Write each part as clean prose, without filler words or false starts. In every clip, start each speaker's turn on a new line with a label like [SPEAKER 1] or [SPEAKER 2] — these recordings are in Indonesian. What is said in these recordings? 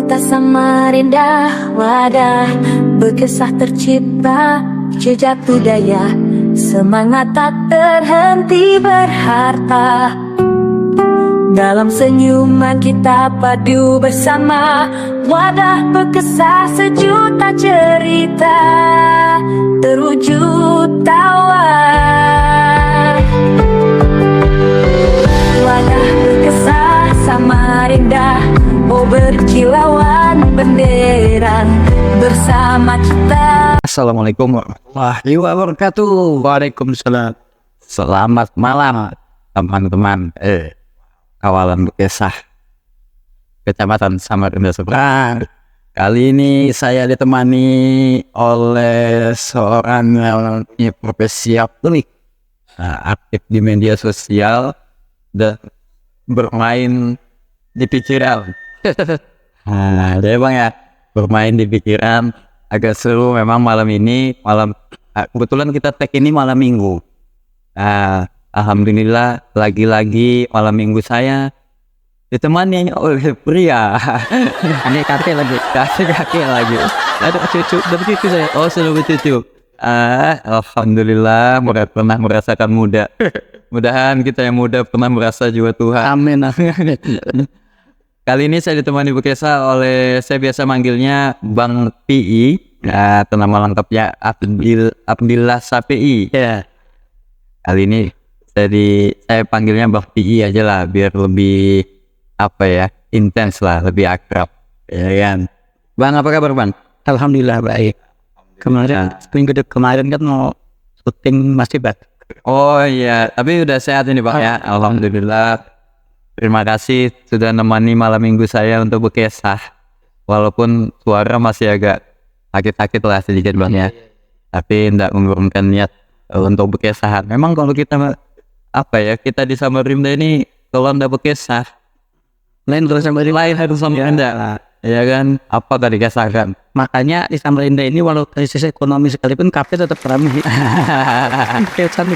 [SPEAKER 1] Kota Samarinda, wadah berkisah tercipta, jejak budaya, semangat tak terhenti berharta. Dalam senyuman kita padu bersama, wadah berkisah sejuta cerita, terwujud tawa. Wadah berkisah Samarinda, oh berkilauan bendera bersama kita.
[SPEAKER 2] Assalamualaikum warahmatullahi wabarakatuh. Waalaikumsalam. Selamat malam teman-teman kawalan berkisah Kecamatan Samarinda Seberang. Kali ini saya ditemani oleh seorang yang punya profesi unik, aktif di media sosial dan bermain di pikiran. Dia bang ya, bermain di pikiran agak seru memang malam ini. Kebetulan kita tag ini malam minggu. Alhamdulillah lagi-lagi malam minggu saya ditemani oleh pria. Ini kakek lagi. Ada cucu saya. Oh, sudah bercucu. Alhamdulillah pernah merasakan muda. Mudahan kita yang muda pernah merasa juga Tuhan. Amin. Kali ini saya ditemani berkisah oleh, saya biasa manggilnya Bang PI, atau nama lengkapnya Abdillah Sapi. Ya. Kali ini saya panggilnya Bang PI aja lah, biar lebih intens lah, lebih akrab. Ya kan. Bang, apa kabar Bang?
[SPEAKER 3] Alhamdulillah baik. Minggu kemarin kan mau syuting masih batuk.
[SPEAKER 2] Oh iya, tapi udah sehat ini Bang ya. Alhamdulillah. Terima kasih sudah nemani malam minggu saya untuk berkisah. Walaupun suara masih agak sakit-sakit lah sedikit Bang ya. Tapi tidak mengurungkan niat untuk berkisah. Memang kalau kita di Samarinda ini kalau anda berkisah lain harus Samarinda. Ya kan, apa tadi kisahkan?
[SPEAKER 3] Makanya di Samarinda ini walau krisis ekonomi sekalipun kafe tetap ramai.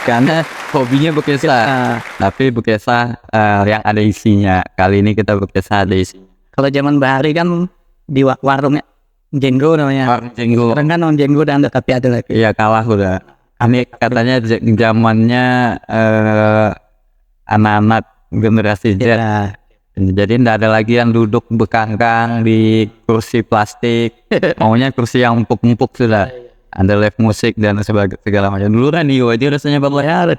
[SPEAKER 2] Kan hobinya berkisah, tapi berkisah yang ada isinya. Kali ini kita berkisah ada isinya.
[SPEAKER 3] Kalau zaman bahari kan di warungnya Jenggo namanya.
[SPEAKER 2] Warung Jenggo.
[SPEAKER 3] Sekarang kan Jenggo udah ada, tapi ada lagi.
[SPEAKER 2] Iya, kalah udah. Ini katanya zamannya anak-anak generasi Z. Ya. Jadi tidak ada lagi yang duduk bekangkang di kursi plastik. Maunya kursi yang empuk-empuk sudah. Ada live musik dan segala macam. Dulu kan dia rasanya berlayar.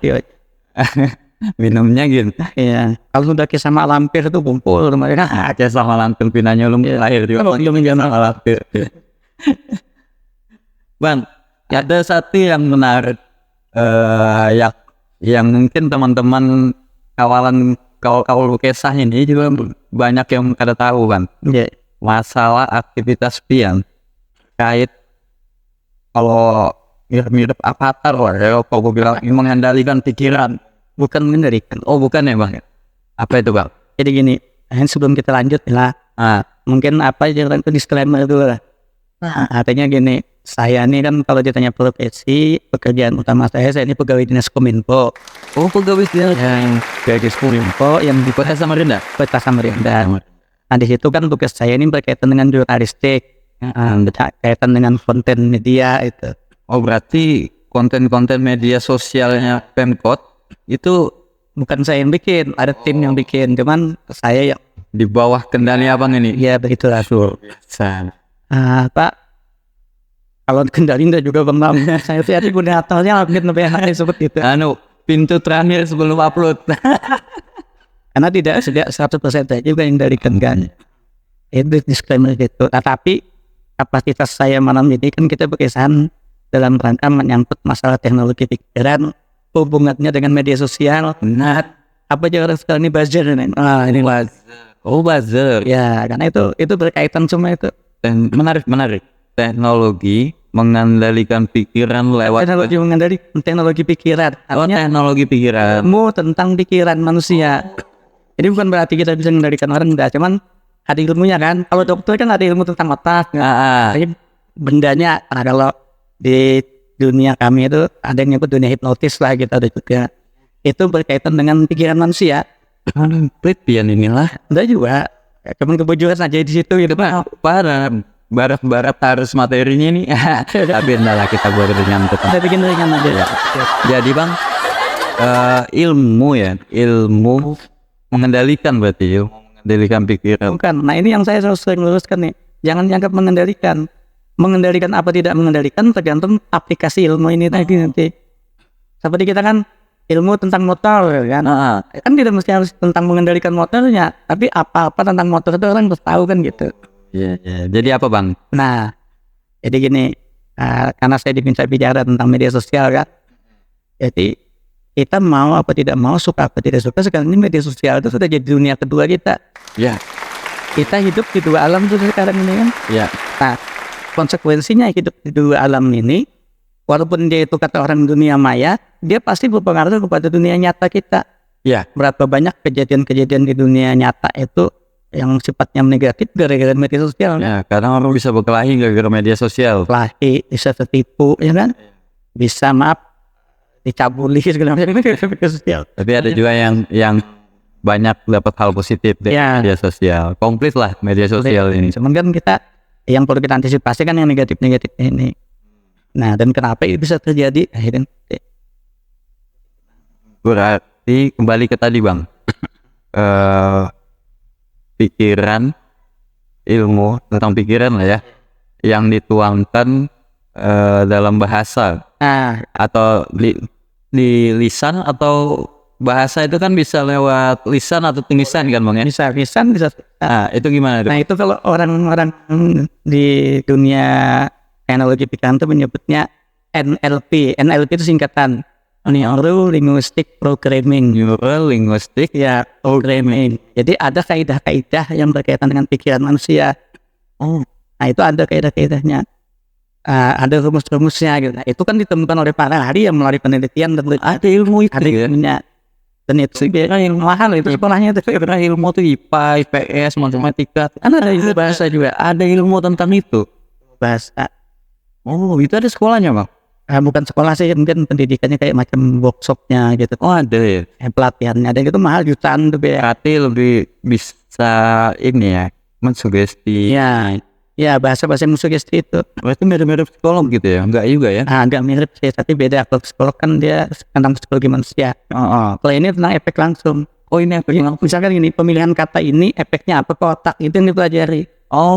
[SPEAKER 2] Minumnya gitu.
[SPEAKER 3] Iya. Kalau udah kisah sama lampir itu kumpul mereka.
[SPEAKER 2] Kisah sama lampir pinanya belum lahir juga. Sama lampir. Bang, ada satu yang menarik. Yang mungkin teman-teman kalau kisah ini juga banyak yang kada tahu kan.
[SPEAKER 3] Yeah.
[SPEAKER 2] Masalah aktivitas pian kait kalau mirip avatar ya, kalau bilang mengendalikan pikiran, bukan mengendalikan. Oh bukan ya Bang, apa itu Bang?
[SPEAKER 3] Jadi gini, sebelum kita lanjut lah, mungkin jangan itu disclaimer dulu lah. Artinya gini, saya ini kan kalau ditanya profesi, pekerjaan utama saya ini pegawai dinas Kominfo.
[SPEAKER 2] Oh, pegawai dinas yang
[SPEAKER 3] dinas Kominfo yang di Kota Samarinda. Nah di situ kan tugas saya ini berkaitan dengan jurnalistik, berkaitan dengan konten media itu.
[SPEAKER 2] Oh berarti konten-konten media sosialnya Pemkot itu
[SPEAKER 3] bukan saya yang bikin, ada tim yang bikin, cuman saya yang
[SPEAKER 2] di bawah kendali Abang ini.
[SPEAKER 3] Iya begitulah. Pak, kalau kendalinya juga Bang Lam, saya tadi punya atalnya mungkin lebih hari seperti itu.
[SPEAKER 2] Pintu terakhir sebelum upload.
[SPEAKER 3] Karena tidak 100% saya juga yang dari kan. Itu disclaimer gitu. Tapi kapasitas saya malam ini kan kita berkesan dalam rangka menyangkut masalah teknologi pikiran, hubungannya dengan media sosial.
[SPEAKER 2] Benar.
[SPEAKER 3] Apa aja orang sekarang ini buzzer nih?
[SPEAKER 2] Ini buzzer. Oh buzzer.
[SPEAKER 3] Ya, karena itu berkaitan semua itu.
[SPEAKER 2] Dan menarik. Teknologi mengendalikan pikiran lewat
[SPEAKER 3] teknologi pikiran.
[SPEAKER 2] Teknologi pikiran.
[SPEAKER 3] Ilmu tentang pikiran manusia. Jadi bukan berarti kita bisa mengendalikan orang, enggak. Cuman ada ilmunya kan. Kalau dokter kan ada ilmu tentang otak. Jadi bendanya, kalau di dunia kami itu ada yang nyebut dunia hipnotis lah gitu ada juga. Itu berkaitan dengan pikiran manusia.
[SPEAKER 2] Pian inilah.
[SPEAKER 3] Ada juga. cuman kebujukan aja di situ gitu Pak.
[SPEAKER 2] Parah, barat harus materinya nih. Tapi entahlah, kita buat ringan tetap.
[SPEAKER 3] Kita bikin ringan aja ya.
[SPEAKER 2] Jadi Bang, ilmu mengendalikan berarti, mengendalikan pikiran.
[SPEAKER 3] Bukan. Nah ini yang saya sering luruskan nih. Jangan dianggap mengendalikan. Mengendalikan apa tidak mengendalikan tergantung aplikasi ilmu ini tadi nanti. Seperti kita kan ilmu tentang motor kan. Kan tidak mesti harus tentang mengendalikan motornya, tapi apa-apa tentang motor itu orang harus tahu kan gitu.
[SPEAKER 2] Iya. Jadi apa Bang?
[SPEAKER 3] Nah, jadi gini, karena saya diminta bicara tentang media sosial kan. Jadi kita mau apa tidak mau, suka apa tidak suka, sekarang ini media sosial itu sudah jadi dunia kedua kita.
[SPEAKER 2] Ya.
[SPEAKER 3] Kita hidup di dua alam tuh sekarang ini kan.
[SPEAKER 2] Ya.
[SPEAKER 3] Nah, konsekuensinya hidup di dua alam ini, walaupun dia itu kata orang dunia maya, dia pasti berpengaruh kepada dunia nyata kita.
[SPEAKER 2] Ya.
[SPEAKER 3] Berapa banyak kejadian-kejadian di dunia nyata itu yang sifatnya negatif gara-gara media sosial.
[SPEAKER 2] Ya, kadang orang bisa berkelahi gara-gara media sosial.
[SPEAKER 3] Kelahi, bisa tertipu, ya kan? Bisa dicabuli segala macam media sosial.
[SPEAKER 2] Tapi ada juga yang banyak dapat hal positif dari media sosial. Komplit lah media sosial ini.
[SPEAKER 3] Cuman kan kita yang perlu kita antisipasi kan yang negatif-negatif ini. Nah, dan kenapa itu bisa terjadi? Akhirnya
[SPEAKER 2] berarti kembali ke tadi Bang, pikiran, ilmu tentang pikiran lah ya, yang dituangkan dalam bahasa, atau di lisan, atau bahasa itu kan bisa lewat lisan atau tulisan kan Bang ya?
[SPEAKER 3] Bisa lisan, bisa.
[SPEAKER 2] Nah, itu gimana?
[SPEAKER 3] Nah, itu kalau orang-orang di dunia teknologi pikiran itu menyebutnya NLP. NLP itu singkatan Neuro Linguistic Programming.
[SPEAKER 2] Neuro Linguistic
[SPEAKER 3] Programming. Jadi ada kaidah-kaidah yang berkaitan dengan pikiran manusia. Nah, itu ada kaidah-kaidahnya. Ada rumus-rumusnya gitu. Nah, itu kan ditemukan oleh para ahli yang melalui penelitian dan
[SPEAKER 2] ada ilmu itu
[SPEAKER 3] ada ilmunya. Dan itu sebenarnya yang mahal itu sekolahnya itu
[SPEAKER 2] karena ilmu itu IPA, IPS, matematika.
[SPEAKER 3] Kan ada ilmu bahasa juga.
[SPEAKER 2] Ada ilmu tentang itu.
[SPEAKER 3] Bahasa.
[SPEAKER 2] Oh, itu ada sekolahnya Bang?
[SPEAKER 3] Bukan sekolah sih, mungkin pendidikannya kayak macam workshopnya gitu.
[SPEAKER 2] Oh, ada ya?
[SPEAKER 3] Pelatihannya ada gitu, mahal jutaan tuh.
[SPEAKER 2] Berarti lebih bisa ini ya, mensugesti.
[SPEAKER 3] Ya bahasa-bahasa mensugesti itu.
[SPEAKER 2] Berarti mirip-mirip psikolog gitu ya? Enggak juga ya?
[SPEAKER 3] Agak mirip sih, tapi beda. Kalau psikolog kan dia tentang psikologi manusia. Kalau ini tentang efek langsung.
[SPEAKER 2] Oh, ini efek langsung.
[SPEAKER 3] Misalkan gini, pemilihan kata ini efeknya apa ke otak, itu yang dipelajari.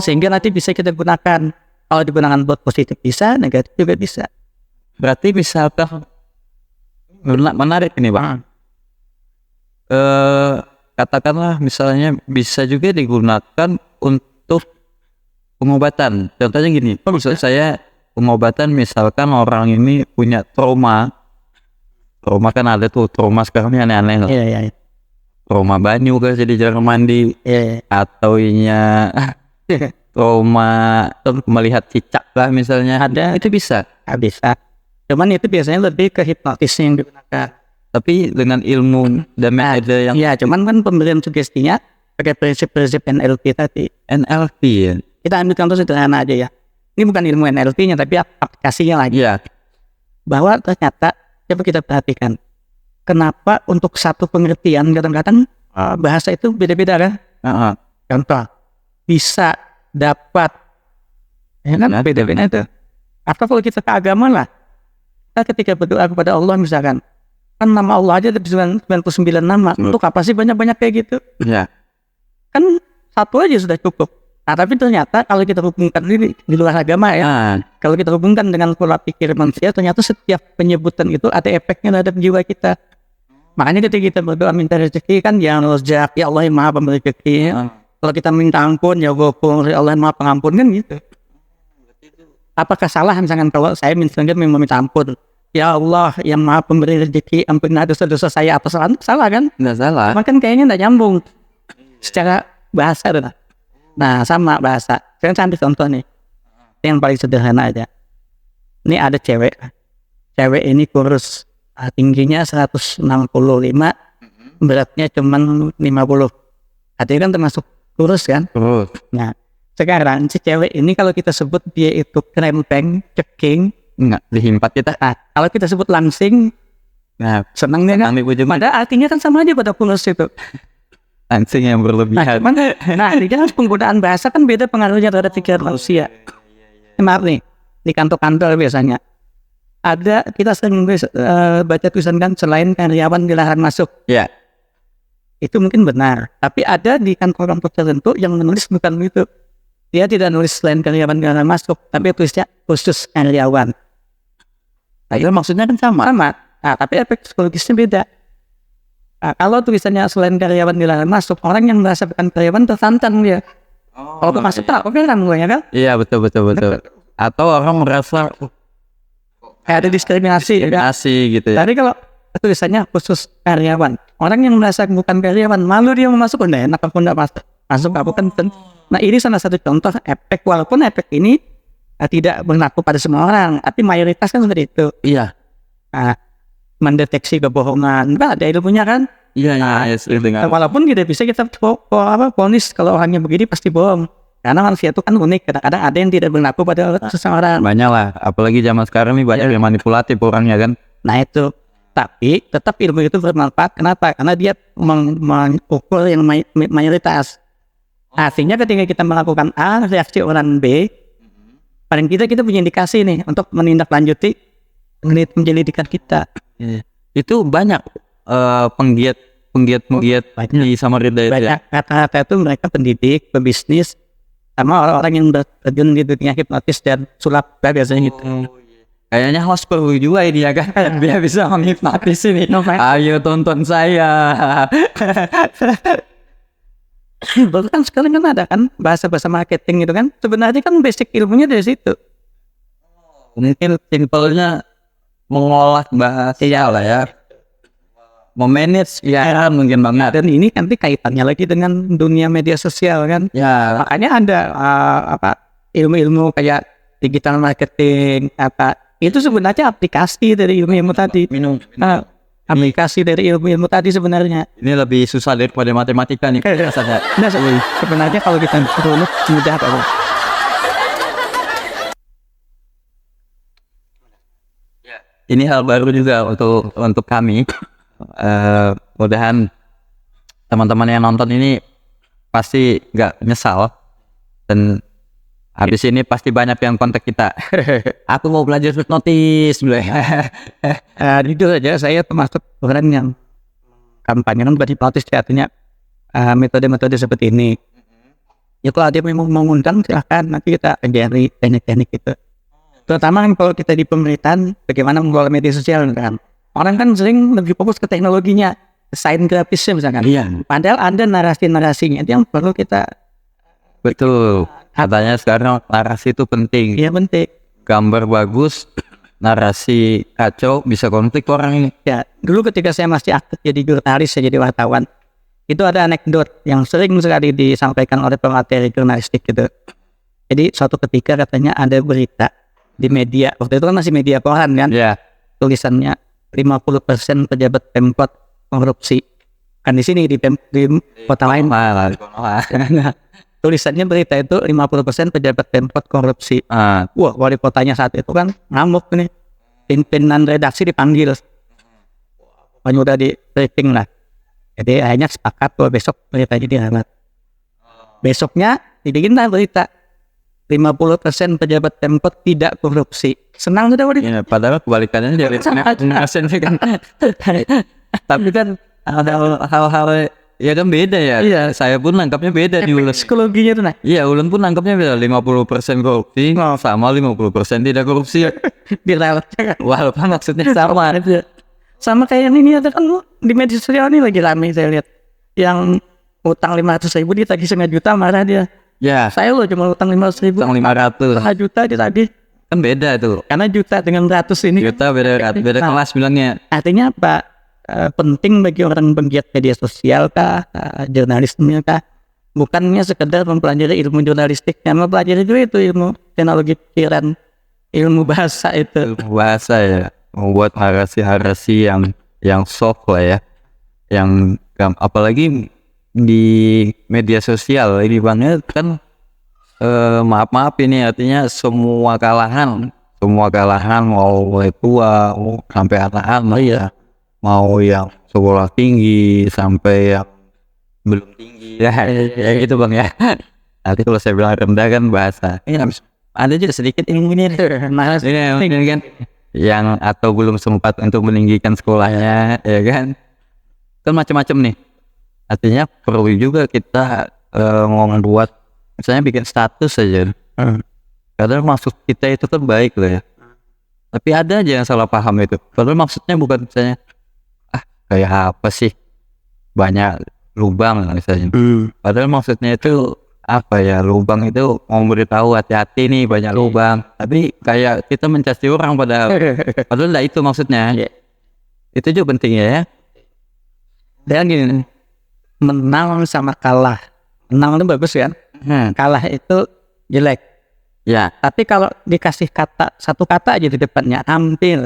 [SPEAKER 3] Sehingga nanti bisa kita gunakan. Kalau digunakan buat positif bisa, negatif juga bisa.
[SPEAKER 2] Berarti misalkan menarik ini Bang. Katakanlah misalnya bisa juga digunakan untuk pengobatan. Contohnya gini, maksud saya pengobatan misalkan orang ini punya trauma kan ada tuh trauma sekarang ini aneh-aneh loh.
[SPEAKER 3] Iya.
[SPEAKER 2] Trauma banyu kan jadi jarang mandi. Atau trauma melihat cicak lah misalnya, ada itu bisa.
[SPEAKER 3] Bisa. Cuman itu biasanya lebih ke hipnotis yang digunakan.
[SPEAKER 2] Tapi dengan ilmu dan metode yang
[SPEAKER 3] cuman kan pemberian sugestinya pakai prinsip-prinsip NLP tadi.
[SPEAKER 2] NLP ya.
[SPEAKER 3] Kita ambil contoh sederhana aja ya. Ini bukan ilmu NLP-nya tapi aplikasinya lagi. Bahwa ternyata coba kita perhatikan. Kenapa untuk satu pengertian kadang-kadang bahasa itu beda-beda kan? Contoh, bisa, dapat, ya kan beda-beda itu. Atau kalau kita ke agama lah, kita ketika berdoa kepada Allah misalkan, kan nama Allah aja ada 99 nama. Untuk apa sih banyak-banyak kayak gitu? Kan satu aja sudah cukup. Nah, tapi ternyata kalau kita hubungkan ini di luar agama ya, kalau kita hubungkan dengan pola pikir manusia, ternyata setiap penyebutan itu ada efeknya terhadap jiwa kita. Makanya ketika kita berdoa minta rezeki kan ya Allah yang Maha Pemberi rezeki. Kalau kita minta ampun ya Allah yang Maha Pengampun kan gitu. Apakah salah misalkan kalau saya misalnya meminta ampun, ya Allah yang Maha Pemberi rezeki, ampunilah dosa-dosa saya, atau salah kan?
[SPEAKER 2] Nggak salah.
[SPEAKER 3] Makan kayaknya nggak nyambung secara bahasa dah. Nah sama bahasa. Saya ambil contoh nih, yang paling sederhana aja. Ini ada cewek ini kurus, tingginya 165, beratnya cuman 50. Artinya kan termasuk kurus kan? Nah sekarang si cewek ini kalau kita sebut dia itu krempeng, ceking,
[SPEAKER 2] nggak dihimpat kita.
[SPEAKER 3] Nah kalau kita sebut langsing, senangnya kan? Padahal artinya kan sama aja pada kurus itu.
[SPEAKER 2] Langsing yang berlebihan.
[SPEAKER 3] Nah, di dalam penggunaan bahasa kan beda pengaruhnya terhadap pikiran manusia. Maaf nih, di kantor-kantor biasanya ada, kita sering baca tulisan kan, selain karyawan dilarang masuk.
[SPEAKER 2] Ya.
[SPEAKER 3] Itu mungkin benar, tapi ada di kantor-kantor tertentu yang menulis bukan itu. Dia tidak nulis selain karyawan dilarang masuk, tapi tulisnya khusus karyawan.
[SPEAKER 2] Nah, itu maksudnya kan sama.
[SPEAKER 3] Nah, tapi efek psikologisnya beda. Nah, kalau tulisannya selain karyawan dilarang masuk, orang yang merasa bukan karyawan tertantang dia. Kalau masuk tak, oke kan gue ya kan?
[SPEAKER 2] Iya, betul. Atau orang merasa
[SPEAKER 3] ada diskriminasi
[SPEAKER 2] gitu ya.
[SPEAKER 3] Tapi kalau tulisannya khusus karyawan, orang yang merasa bukan karyawan, malu dia mau masuk, enak aku enggak masuk aku kan. Nah, ini salah satu contoh efek, walaupun efek ini tidak berlaku pada semua orang, tapi mayoritas kan seperti itu.
[SPEAKER 2] Iya.
[SPEAKER 3] Nah, mendeteksi kebohongan, ada ilmunya kan?
[SPEAKER 2] Iya, sering dengar.
[SPEAKER 3] Walaupun tidak bisa kita vonis kalau orangnya begini pasti bohong. Karena manusia itu kan unik, kadang-kadang ada yang tidak berlaku pada seseorang.
[SPEAKER 2] Banyak lah, apalagi zaman sekarang nih banyak yang manipulatif orangnya kan.
[SPEAKER 3] Nah itu, tapi tetap ilmu itu bermanfaat. Kenapa? Karena dia mengukur yang mayoritas. Artinya ketika kita melakukan A, reaksi orang B, paling kita punya indikasi nih untuk menindaklanjuti penyelidikan kita.
[SPEAKER 2] Itu banyak penggiat di Samarinda itu.
[SPEAKER 3] Banyak kata-kata itu mereka pendidik, pebisnis, sama orang-orang yang terjun di dunia hipnotis dan sulap biasanya gitu.
[SPEAKER 2] Kayaknya host perlu juga ini ya kan, biar bisa menghipnotis ini. Ayo tonton saya.
[SPEAKER 3] Bahkan sekarang kan ada kan bahasa-bahasa marketing itu kan, sebenarnya kan basic ilmunya dari situ.
[SPEAKER 2] Mungkin simpelnya mengolah bahasa lah ya, memanage ya mungkin banget.
[SPEAKER 3] Dan ini nanti kaitannya lagi dengan dunia media sosial kan.
[SPEAKER 2] Ya,
[SPEAKER 3] makanya ada ilmu-ilmu kayak digital marketing itu sebenarnya aplikasi dari ilmu-ilmu tadi. Aplikasi dari ilmu-ilmu tadi sebenarnya.
[SPEAKER 2] Ini lebih susah daripada matematika nih.
[SPEAKER 3] Nah, sebenarnya kalau kita runut mudah kok.
[SPEAKER 2] Ini hal baru juga untuk kami. Mudahan teman-teman yang nonton ini pasti nggak nyesal, dan habis ini pasti banyak yang kontak kita. Aku mau belajar hipnotis,
[SPEAKER 3] Itu aja saya termasuk orang yang kampanye kan hipnotis, artinya metode-metode seperti ini. Ya kalau ada yang mau mengundang silahkan, nanti kita ajari teknik-teknik itu. Terutama kan kalau kita di pemerintahan, bagaimana mengelola media sosial kan. Orang kan sering lebih fokus ke teknologinya, desain grafisnya misalkan.
[SPEAKER 2] Iya.
[SPEAKER 3] Padahal ada narasi-narasinya itu yang perlu kita.
[SPEAKER 2] Betul. Katanya sekarang narasi itu penting.
[SPEAKER 3] Iya penting.
[SPEAKER 2] Gambar bagus, narasi kacau, bisa konflik orang ini.
[SPEAKER 3] Ya, dulu ketika saya masih aktif jadi jurnalis, saya jadi wartawan, itu ada anekdot yang sering sekali disampaikan oleh pemateri jurnalistik gitu. Jadi suatu ketika katanya ada berita di media, waktu itu kan masih media koran kan.
[SPEAKER 2] Iya.
[SPEAKER 3] Tulisannya 50% pejabat Pemkot korupsi. Kan di sini di kota lain. Tulisannya berita itu 50% pejabat Pemkot korupsi. Wah, wali kotanya saat itu kan ngamuk nih. Pimpinan redaksi dipanggil. Pokoknya udah di briefing lah. Jadi akhirnya sepakat bahwa besok beritanya diangkat. Besoknya dibikin lah berita 50% pejabat Pemkot tidak korupsi. Senang sudah wadi.
[SPEAKER 2] Ya, padahal kebalikannya dari Senasen kan. Tapi kan ada hal-hal ya kan beda ya.
[SPEAKER 3] Iya.
[SPEAKER 2] Saya pun nangkapnya beda di Ulen.
[SPEAKER 3] Psikologinya tuh nah.
[SPEAKER 2] Iya, Ulen pun nangkapnya beda. 50% korupsi sama 50% tidak korupsi.
[SPEAKER 3] Dirawatnya kan.
[SPEAKER 2] Walaupun maksudnya
[SPEAKER 3] sama itu. Sama kayak ini ada kan di media sosial ini lagi rame saya lihat. Yang utang 500.000 ditagih 1 juta marah dia.
[SPEAKER 2] Ya.
[SPEAKER 3] Saya loh cuma utang 500.000.
[SPEAKER 2] Utang 500.
[SPEAKER 3] 1 juta ditagih.
[SPEAKER 2] Kan beda tuh.
[SPEAKER 3] Karena juta dengan ratus ini.
[SPEAKER 2] Juta beda kelas bilangnya.
[SPEAKER 3] Artinya apa? Penting bagi orang penggiat media sosial kah, jurnalisme kah, bukannya sekedar mempelajari ilmu jurnalistiknya, mempelajari juga itu ilmu teknologi pikiran, ilmu bahasa itu.
[SPEAKER 2] Ilmu bahasa ya, membuat narasi-narasi yang soft lah ya, yang apalagi di media sosial ini banget kan. Maaf ini artinya semua kalangan mau mulai tua, mau sampai anak-anak ya, mau yang sekolah tinggi sampai yang belum tinggi ya gitu bang ya. Nanti kalau saya bilang rendah kan bahasa ada juga sedikit ilmunya ini kan yang atau belum sempat untuk meninggikan sekolahnya ya kan macam-macam nih. Artinya perlu juga kita membuat misalnya bikin status saja. Kadang maksud kita itu kan baik loh ya, tapi ada aja yang salah paham itu. Padahal maksudnya bukan misalnya kayak apa sih banyak lubang misalnya. Padahal maksudnya itu apa ya, lubang itu mau beritahu hati-hati nih banyak lubang. Tapi kayak kita mencaci orang padahal enggak itu maksudnya. Itu juga penting ya.
[SPEAKER 3] Dan gini, menang sama kalah. Menang itu bagus kan? Kalah itu jelek.
[SPEAKER 2] Ya,
[SPEAKER 3] Tapi kalau dikasih satu kata aja di depannya, hampir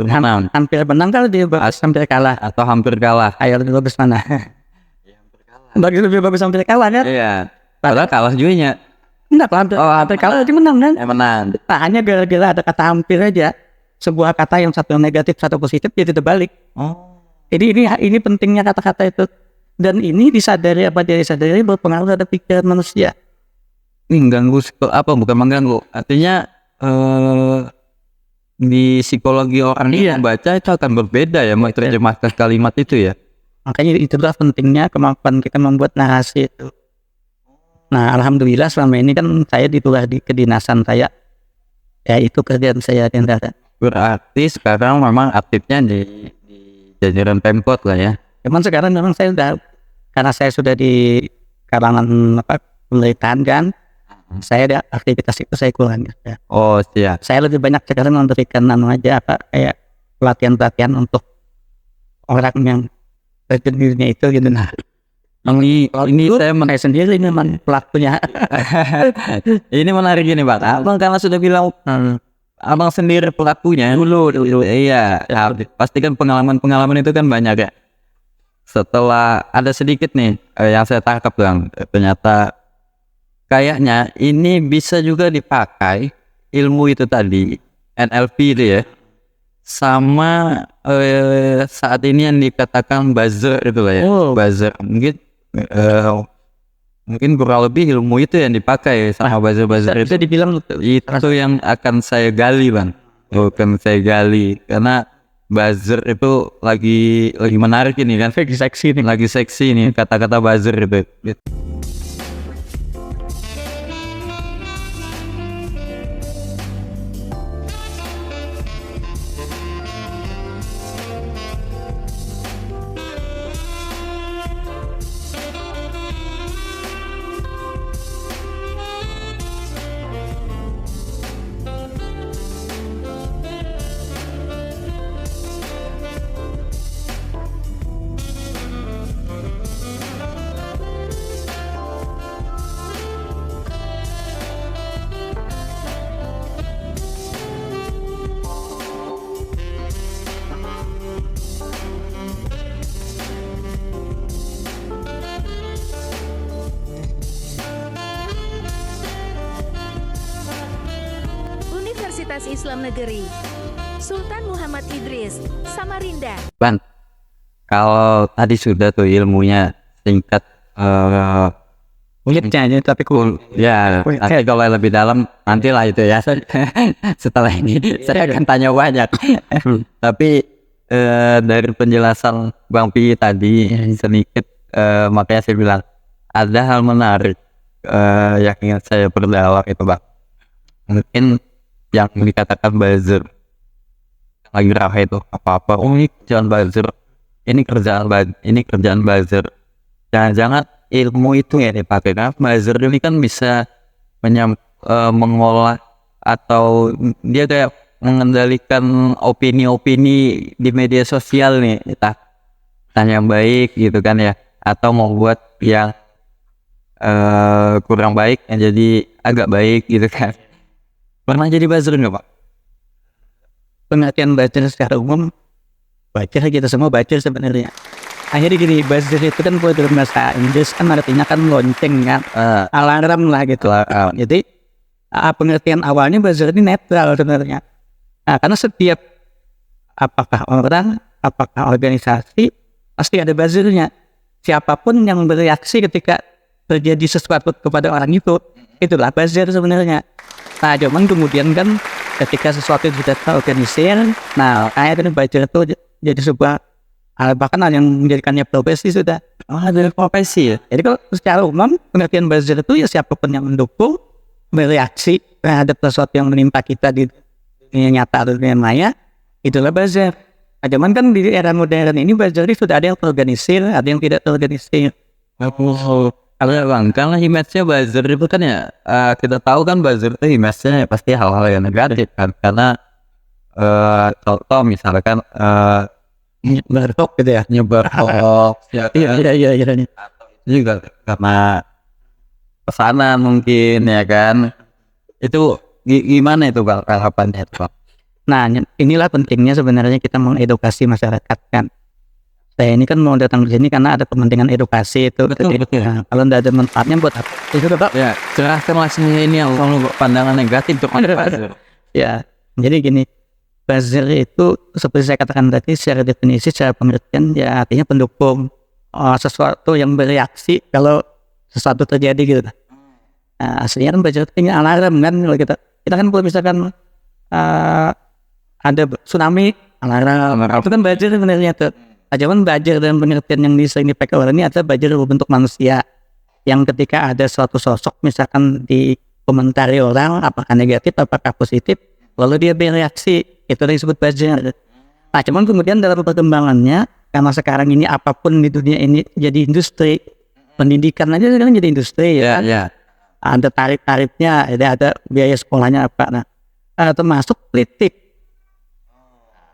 [SPEAKER 2] menang
[SPEAKER 3] menang, kalau dia bagus hampir kalah.
[SPEAKER 2] atau hampir kalah.
[SPEAKER 3] Ayo lebih bagus mana? Bagi lebih bagus hampir kalah kan?
[SPEAKER 2] Iya. Padahal kalah juga nya.
[SPEAKER 3] Enggak, hampir kalah aja menang kan?
[SPEAKER 2] Menang.
[SPEAKER 3] Nah, hanya gara-gara ada kata hampir aja, sebuah kata yang satu negatif satu positif jadi terbalik. Jadi ini pentingnya kata-kata itu, dan ini disadari apa dia disadari berpengaruh terhadap pikiran manusia.
[SPEAKER 2] Ini mengganggu bukan mengganggu. Artinya di psikologi orang yang membaca itu akan berbeda ya menerjemahkan kalimat itu ya.
[SPEAKER 3] Makanya itulah pentingnya kemampuan kita membuat narasi itu. Nah, alhamdulillah selama ini kan saya ditugas di kedinasan saya, ya itu kerjaan saya di darat.
[SPEAKER 2] Berarti sekarang memang aktifnya di jajaran Pemkot lah ya.
[SPEAKER 3] Cuman sekarang memang saya karena saya sudah di kalangan pemerintahan kan, saya ada aktivitas itu saya kurangi. Ya.
[SPEAKER 2] Oh siap.
[SPEAKER 3] Saya lebih banyak sekarang memberikan kayak pelatihan untuk orang yang dirinya itu gitu. Nah, ini saya sendiri memang pelakunya.
[SPEAKER 2] Ini menarik gini Pak. Abang karena sudah bilang abang sendiri pelakunya dulu. Iya. Pasti kan pengalaman itu kan banyak ya. Setelah ada sedikit nih yang saya tangkap bang, ternyata kayaknya ini bisa juga dipakai ilmu itu tadi NLP itu ya, sama saat ini yang dikatakan buzzer itu lah ya. Buzzer mungkin kurang lebih ilmu itu yang dipakai sama buzzer itu.
[SPEAKER 3] Bisa dibilang
[SPEAKER 2] itu yang akan saya gali bang. Bukan saya gali karena buzzer itu lagi menarik ini kan, lagi seksi nih kata-kata buzzer itu.
[SPEAKER 4] Universitas Islam Negeri Sultan Muhammad Idris, Samarinda.
[SPEAKER 2] Ban, kalau tadi sudah tuh ilmunya singkat,
[SPEAKER 3] kulitnya tapi cool.
[SPEAKER 2] Ya, nanti kalau lebih dalam nantilah itu ya. Setelah ini saya akan tanya banyak. Tapi dari penjelasan Bang Pi tadi sedikit, makanya saya bilang ada hal menarik yang ingin saya perdalam itu Bang. Mungkin yang dikatakan buzzer lagi ramai itu apa-apa, ini kerjaan buzzer, ini kerjaan buzzer. Jangan-jangan ilmu itu ya dipakai, kan buzzer ini kan bisa mengolah atau dia kayak mengendalikan opini-opini di media sosial nih, entah yang baik gitu kan ya, atau mau buat yang kurang baik yang jadi agak baik gitu kan. Pernah jadi buzzer nggak Pak?
[SPEAKER 3] Pengertian buzzer secara umum, buzzer kita semua buzzer sebenarnya. Akhirnya gini, buzzer itu kan kalau dalam bahasa Inggris kan artinya kan lonceng kan, alarm lah gitu. Jadi pengertian awalnya buzzer ini netral sebenarnya. Nah, karena setiap apakah orang, apakah organisasi pasti ada buzzernya. siapapun yang bereaksi ketika terjadi sesuatu kepada orang itu, itulah buzzer sebenarnya. Nah, cuman kemudian kan ketika sesuatu itu sudah terorganisir, nah akhirnya buzzer itu jadi sebuah bahkan hal yang menjadikannya profesi sudah.
[SPEAKER 2] Ada profesi ya.
[SPEAKER 3] Jadi kalau secara umum pengertian buzzer itu ya siapapun yang mendukung, bereaksi terhadap sesuatu yang menimpa kita di dunia nyata atau dunia maya, itulah buzzer. Nah, cuman kan di era modern ini buzzer itu sudah ada yang terorganisir, ada yang tidak terorganisir.
[SPEAKER 2] Kalau bang, karena image-nya buzzer itu kan ya, kita tahu kan buzzer itu image-nya pasti hal-hal yang negatif kan, karena contoh misalkan
[SPEAKER 3] Nyebar hoax gitu ya.
[SPEAKER 2] nyebar hoax, ya,
[SPEAKER 3] Iya.
[SPEAKER 2] itu juga karena pesanan mungkin ya kan. Itu gimana itu bang harapannya itu bang?
[SPEAKER 3] Nah, inilah pentingnya sebenarnya kita mengedukasi masyarakat kan. Saya ini kan mau datang ke sini karena ada kepentingan edukasi itu.
[SPEAKER 2] Betul.
[SPEAKER 3] Nah, kalau tidak ada manfaatnya buat apa? Itu tetap
[SPEAKER 2] Ya, cerahkan masnya ini yang selalu pandangan negatif untuk buzzer.
[SPEAKER 3] ya. Jadi gini, buzzer itu seperti saya katakan tadi secara definisi, secara pengertian ya artinya pendukung sesuatu yang bereaksi kalau sesuatu terjadi gitu. Nah, aslinya kan buzzer itu alarm kan, kalau kita kan kalau misalkan ada tsunami, alarm. Itu kan buzzer sebenarnya tuh. Cuman buzzer dalam pengertian yang sering dipakai orang ini adalah buzzer berbentuk manusia yang ketika ada suatu sosok misalkan dikomentari orang apakah negatif apakah positif, lalu dia bereaksi, itu yang disebut buzzer. Nah, cuman kemudian dalam perkembangannya karena sekarang ini apapun di dunia ini jadi industri, pendidikan aja sekarang jadi industri ya.
[SPEAKER 2] Ya.
[SPEAKER 3] Ada tarif-tarifnya, ada biaya sekolahnya apa. Nah, termasuk politik.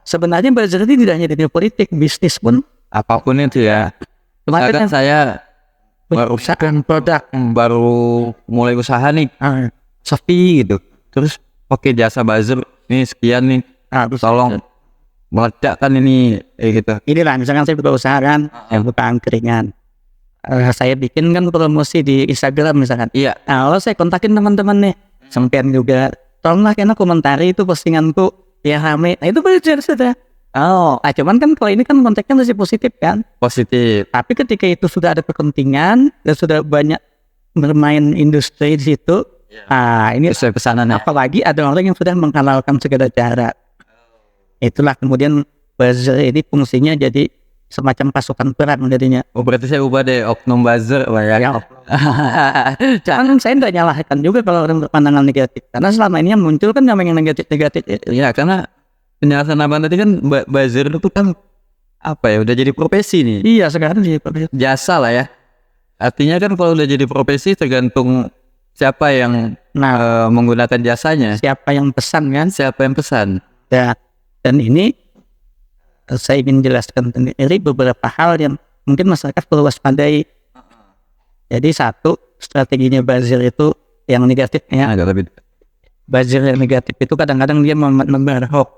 [SPEAKER 3] Sebenarnya buzzer ini tidak hanya di politik, bisnis pun.
[SPEAKER 2] Apapun itu ya.
[SPEAKER 3] Kemarin
[SPEAKER 2] Misalkan saya baru mulai usaha nih, sepi gitu. Terus pakai jasa buzzer, nih sekian nih, tolong meledakkan ini gitu.
[SPEAKER 3] Inilah misalkan saya buka usaha kan, yang buka angkringan. Saya bikin kan promosi di Instagram misalkan.
[SPEAKER 2] Iya.
[SPEAKER 3] Nah, lalu saya kontakin teman-teman nih, sampean juga, tolonglah karena komentari itu postinganku ya rame. Nah, itu buzzer sudah. Nah, cuman kan kalau ini kan konteksnya masih positif kan.
[SPEAKER 2] Positif.
[SPEAKER 3] Tapi ketika itu sudah ada kepentingan dan sudah banyak bermain industri di situ, ini
[SPEAKER 2] Sesuai pesanannya.
[SPEAKER 3] apalagi ada orang yang sudah menghalalkan segala cara. Itulah kemudian buzzer ini fungsinya jadi semacam pasukan perang jadinya.
[SPEAKER 2] Oh, berarti saya ubah deh oknum buzzer lah ya.
[SPEAKER 3] Jangan saya tidak nyalahkan juga kalau orang berpandangan negatif, karena selama ini yang muncul kan yang negatif-negatif.
[SPEAKER 2] Iya, karena penjelasan abang tadi kan buzzer itu kan apa ya, udah jadi profesi nih.
[SPEAKER 3] Iya, sekarang jadi
[SPEAKER 2] Jasa lah ya. Artinya kan kalau udah jadi profesi tergantung siapa yang menggunakan jasanya,
[SPEAKER 3] siapa yang pesan kan.
[SPEAKER 2] siapa yang pesan.
[SPEAKER 3] Dan ini saya ingin jelaskan dari beberapa hal yang mungkin masyarakat perlu waspadai. Jadi satu, strateginya buzzer itu yang negatifnya.
[SPEAKER 2] Agak lebih.
[SPEAKER 3] Buzzer yang negatif itu kadang-kadang dia membar hoax.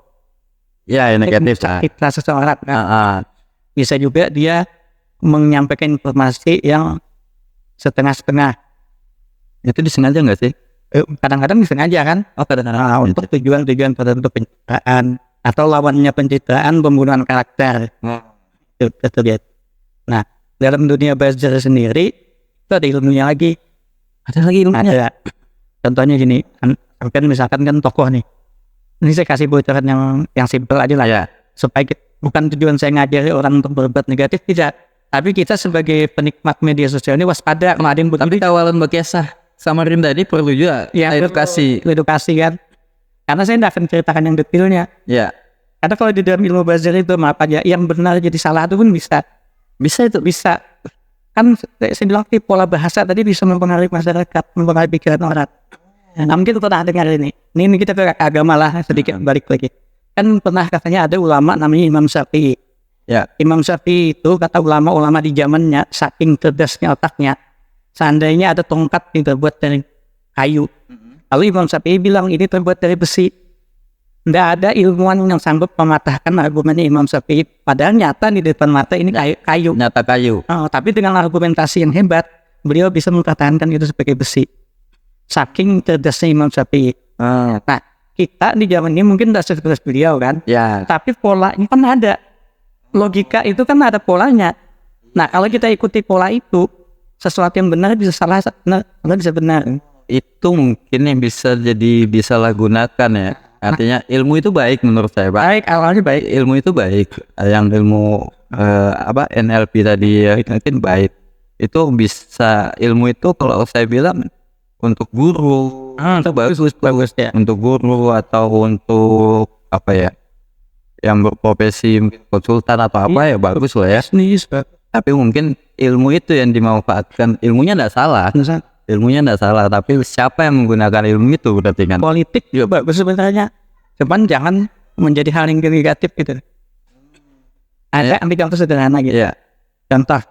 [SPEAKER 2] Ya, yang negatif.
[SPEAKER 3] Kita seseorang. Bisa juga dia menyampaikan informasi yang setengah-setengah.
[SPEAKER 2] Itu disengaja nggak sih?
[SPEAKER 3] Kadang-kadang disengaja kan.
[SPEAKER 2] Kadang-kadang
[SPEAKER 3] untuk tujuan tertentu pencitraan atau lawannya pencitraan, pembunuhan karakter. Itu terlihat. Nah, dalam dunia buzzer sendiri itu ada ilmunya lagi.
[SPEAKER 2] Ada lagi ilmunya.
[SPEAKER 3] Ada. Contohnya gini, kan misalkan kan tokoh nih. Ini saya kasih bocoran yang simpel aja lah ya. Supaya bukan tujuan saya ngajari orang untuk berbuat negatif, tidak. Tapi kita sebagai penikmat media sosial ini waspada. Kemarin
[SPEAKER 2] Tapi kawalan Bekesah sama Rinda ini perlu juga edukasi
[SPEAKER 3] kan. Karena saya tidak akan ceritakan yang detailnya.
[SPEAKER 2] Ya.
[SPEAKER 3] Karena kalau di dalam ilmu buzzer itu maaf aja, yang benar jadi salah itu pun bisa. Bisa. Kan saya bilang pola bahasa tadi bisa mempengaruhi masyarakat, mempengaruhi pikiran orang. Nah, mungkin pernah dengar ini. Ini kita ke agama lah, sedikit balik lagi. Kan pernah katanya ada ulama namanya Imam Syafi'i.
[SPEAKER 2] Ya.
[SPEAKER 3] Imam Syafi'i itu kata ulama-ulama di zamannya, saking cerdasnya otaknya, seandainya ada tongkat yang terbuat dari kayu, lalu Imam Syafi'i bilang ini terbuat dari besi, tidak ada ilmuwan yang sanggup mematahkan argumennya Imam Syafi'i. Padahal nyata di depan mata ini kayu.
[SPEAKER 2] Nyata kayu.
[SPEAKER 3] Tapi dengan argumentasi yang hebat, beliau bisa mempertahankan itu sebagai besi. Saking cerdasnya Imam Syafi'i. Nah, kita di zaman ini mungkin tidak secerdas beliau kan.
[SPEAKER 2] Ya.
[SPEAKER 3] Tapi polanya kan ada. Logika itu kan ada polanya. Nah kalau kita ikuti pola itu, sesuatu yang benar bisa salah, bisa benar.
[SPEAKER 2] Itu mungkin yang bisa jadi disalahgunakan ya. Artinya ilmu itu baik menurut saya, Pak.
[SPEAKER 3] Baik, awalnya baik.
[SPEAKER 2] Ilmu itu baik. Yang ilmu NLP tadi ya, mungkin baik. Itu bisa, ilmu itu kalau saya bilang untuk guru itu bagus ya. Untuk guru atau untuk apa ya, yang berprofesi mungkin konsultan atau apa ya bagus lah ya. Tapi mungkin ilmu itu yang dimanfaatkan, ilmunya tidak salah. Ilmunya tidak salah, tapi siapa yang menggunakan ilmu itu berarti kan.
[SPEAKER 3] Politik juga bagus sebenarnya, cuman jangan menjadi hal yang negatif gitu. Ada ambil contoh sederhana gitu.
[SPEAKER 2] Ya.
[SPEAKER 3] Contoh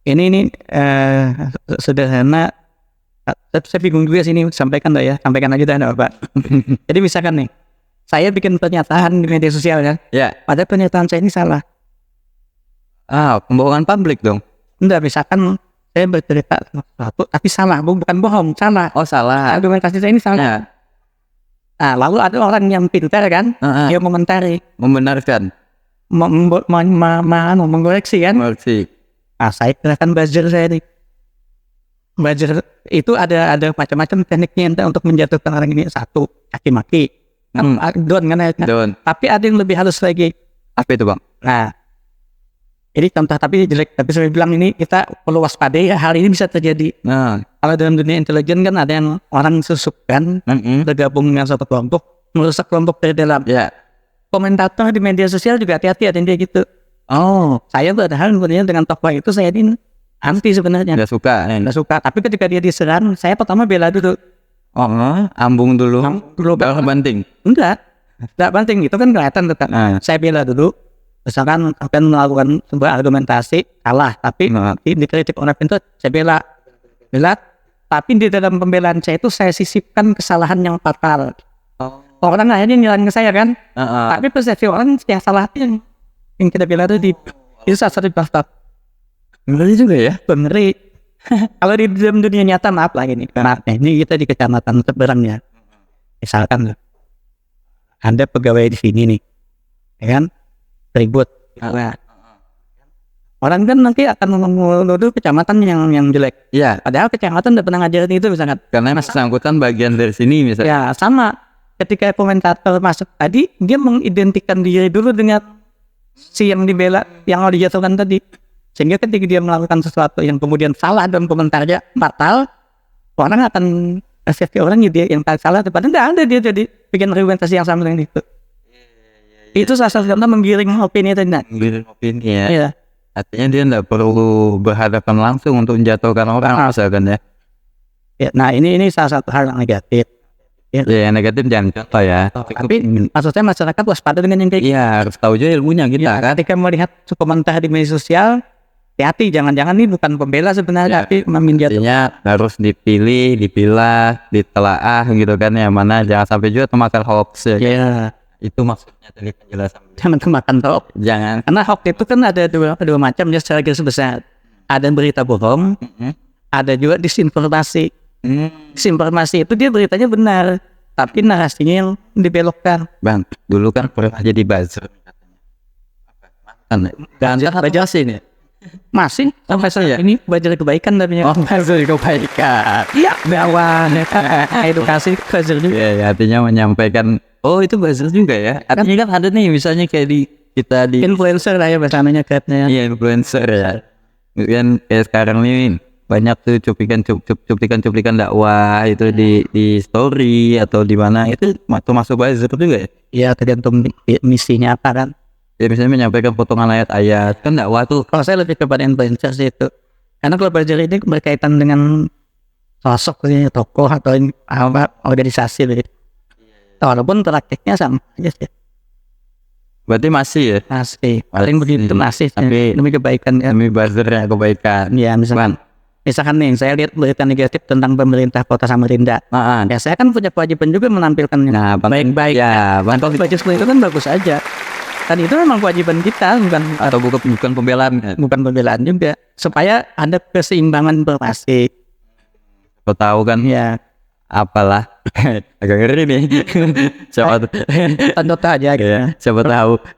[SPEAKER 3] ini sederhana. Saya bingung juga sini, sampaikan ya, sampaikan aja dah Pak. Jadi misalkan nih, saya bikin pernyataan di media sosial ya.
[SPEAKER 2] Ya.
[SPEAKER 3] Padahal pernyataan saya ini salah.
[SPEAKER 2] Pembohongan publik dong.
[SPEAKER 3] Enggak, misalkan saya bercerita sesuatu tapi salah, bukan bohong, salah.
[SPEAKER 2] Oh salah.
[SPEAKER 3] Argumentasi saya ini salah.
[SPEAKER 2] Ya.
[SPEAKER 3] Nah, lalu ada orang yang pintar kan, dia komentari,
[SPEAKER 2] Membenarkan.
[SPEAKER 3] mengkoreksi kan.
[SPEAKER 2] Mengerti.
[SPEAKER 3] Nah, saya gerakan buzzer saya nih. Buzzer itu ada macam-macam tekniknya untuk menjatuhkan orang ini. Satu, caci maki. Don kan ya.
[SPEAKER 2] Don.
[SPEAKER 3] Tapi ada yang lebih halus lagi.
[SPEAKER 2] Apa itu, Bang?
[SPEAKER 3] Nah, ini contoh tapi jelek. Tapi saya bilang ini kita perlu waspadai ya, hal ini bisa terjadi.
[SPEAKER 2] Nah,
[SPEAKER 3] Kalau dalam dunia intelijen kan ada yang orang susupkan, bergabung dengan suatu kelompok, merusak kelompok dari dalam.
[SPEAKER 2] ya.
[SPEAKER 3] Komentator di media sosial juga hati-hati, ada yang kayak gitu.
[SPEAKER 2] Oh,
[SPEAKER 3] Saya padahal sebenarnya dengan tokoh itu saya ini anti sebenarnya.
[SPEAKER 2] nggak suka.
[SPEAKER 3] Nggak suka. Tapi ketika dia diserang, saya pertama bela dulu.
[SPEAKER 2] Ambung dulu.
[SPEAKER 3] Dulu
[SPEAKER 2] Baru banting.
[SPEAKER 3] enggak penting, itu kan kelihatan tetap. Saya bela dulu. Misalkan akan melakukan sebuah argumentasi salah, tapi dikritik orang pintu, saya bela. Tapi di dalam pembelaan saya itu saya sisipkan kesalahan yang fatal. Orang akhirnya nyerang ke saya kan, tapi persepsi orang yang salah yang kita bela tadi itu salah satu faktor.
[SPEAKER 2] Ngeri juga ya.
[SPEAKER 3] Ngeri. Kalau di dalam dunia nyata maaf lah ini kita di kecamatan Teberang ya. Misalkan ada pegawai di sini nih, ya kan, ribut. Nah, orang kan nanti akan menuduh kecamatan yang jelek.
[SPEAKER 2] Iya.
[SPEAKER 3] Padahal kecamatan udah pernah ngajarin itu misalkan.
[SPEAKER 2] Karena bersangkutan bagian dari sini misalnya.
[SPEAKER 3] Ya sama. Ketika komentator masuk tadi, dia mengidentikan diri dulu dengan si yang dibela, yang mau dijatuhkan tadi. Sehingga ketika dia melakukan sesuatu yang kemudian salah dalam komentarnya fatal, orang akan persepsi orang dia yang salah, padahal nggak ada, dia jadi bikin argumentasi yang sama dengan itu. Itu salah satu contoh menggiring opini tadi.
[SPEAKER 2] Menggiring opini ya.
[SPEAKER 3] Iya.
[SPEAKER 2] Artinya dia nggak perlu berhadapan langsung untuk menjatuhkan orang misalkan ya.
[SPEAKER 3] Ya, nah ini salah satu hal yang negatif.
[SPEAKER 2] Ya, yang negatif jangan contoh ya.
[SPEAKER 3] Tapi maksudnya masyarakat waspada dengan yang kayak
[SPEAKER 2] iya, harus tahu juga ilmunya kita kan.
[SPEAKER 3] Ketika melihat komentar di media sosial, hati-hati, jangan-jangan ini bukan pembela sebenarnya, tapi menjatuhkan.
[SPEAKER 2] Artinya harus dipilih, dipilah, ditelaah gitu kan, yang mana jangan sampai juga termakan hoax ya.
[SPEAKER 3] Iya.
[SPEAKER 2] Itu maksudnya tadi penjelasan.
[SPEAKER 3] Jangan kemakan hoax.
[SPEAKER 2] Jangan.
[SPEAKER 3] Karena hoax itu kan ada dua macam ya secara garis besar. Ada berita bohong, ada juga disinformasi. Disinformasi itu dia beritanya benar, tapi narasinya yang dibelokkan.
[SPEAKER 2] Bang, dulu kan pernah jadi buzzer katanya.
[SPEAKER 3] Dan belajar sih ini. Masih sampai saat ini belajar kebaikan namanya.
[SPEAKER 2] Buzzer kebaikan.
[SPEAKER 3] Iya, bahwa edukasi buzzer juga.
[SPEAKER 2] Ya, artinya menyampaikan. Oh, itu buzzer juga ya. Artinya kan ada nih misalnya kayak kita di
[SPEAKER 3] influencer lah ya bahasanya katanya.
[SPEAKER 2] Iya, influencer ya. Kan kayak sekarang nih banyak tuh cuplikan dakwah itu di story atau di mana, itu masuk buzzer juga ya.
[SPEAKER 3] Iya, tergantung misinya apa kan.
[SPEAKER 2] Ya misalnya menyampaikan potongan ayat-ayat kan dakwah tuh.
[SPEAKER 3] Kalau saya lebih kepada influencer sih itu, karena kalau buzzer ini berkaitan dengan sosok tokoh atau organisasi gitu. Walaupun praktiknya sama aja sih.
[SPEAKER 2] Berarti masih ya?
[SPEAKER 3] Masih. Paling begitu masih. Tapi demi kebaikan ya.
[SPEAKER 2] Demi buzzernya kebaikan.
[SPEAKER 3] Ya misalkan nih saya lihat berita negatif tentang pemerintah Kota Samarinda. Ya saya kan punya kewajiban juga menampilkannya.
[SPEAKER 2] Nah,
[SPEAKER 3] baik-baik.
[SPEAKER 2] Ya,
[SPEAKER 3] kalau baca seperti itu kan bagus aja. Dan itu memang kewajiban kita,
[SPEAKER 2] bukan pembelaan.
[SPEAKER 3] Bukan pembelaan juga. Supaya ada keseimbangan informasi.
[SPEAKER 2] Kau tahu kan?
[SPEAKER 3] Ya.
[SPEAKER 2] Apalah. Agak ngeri nih. Siapa
[SPEAKER 3] Contoh aja gitu.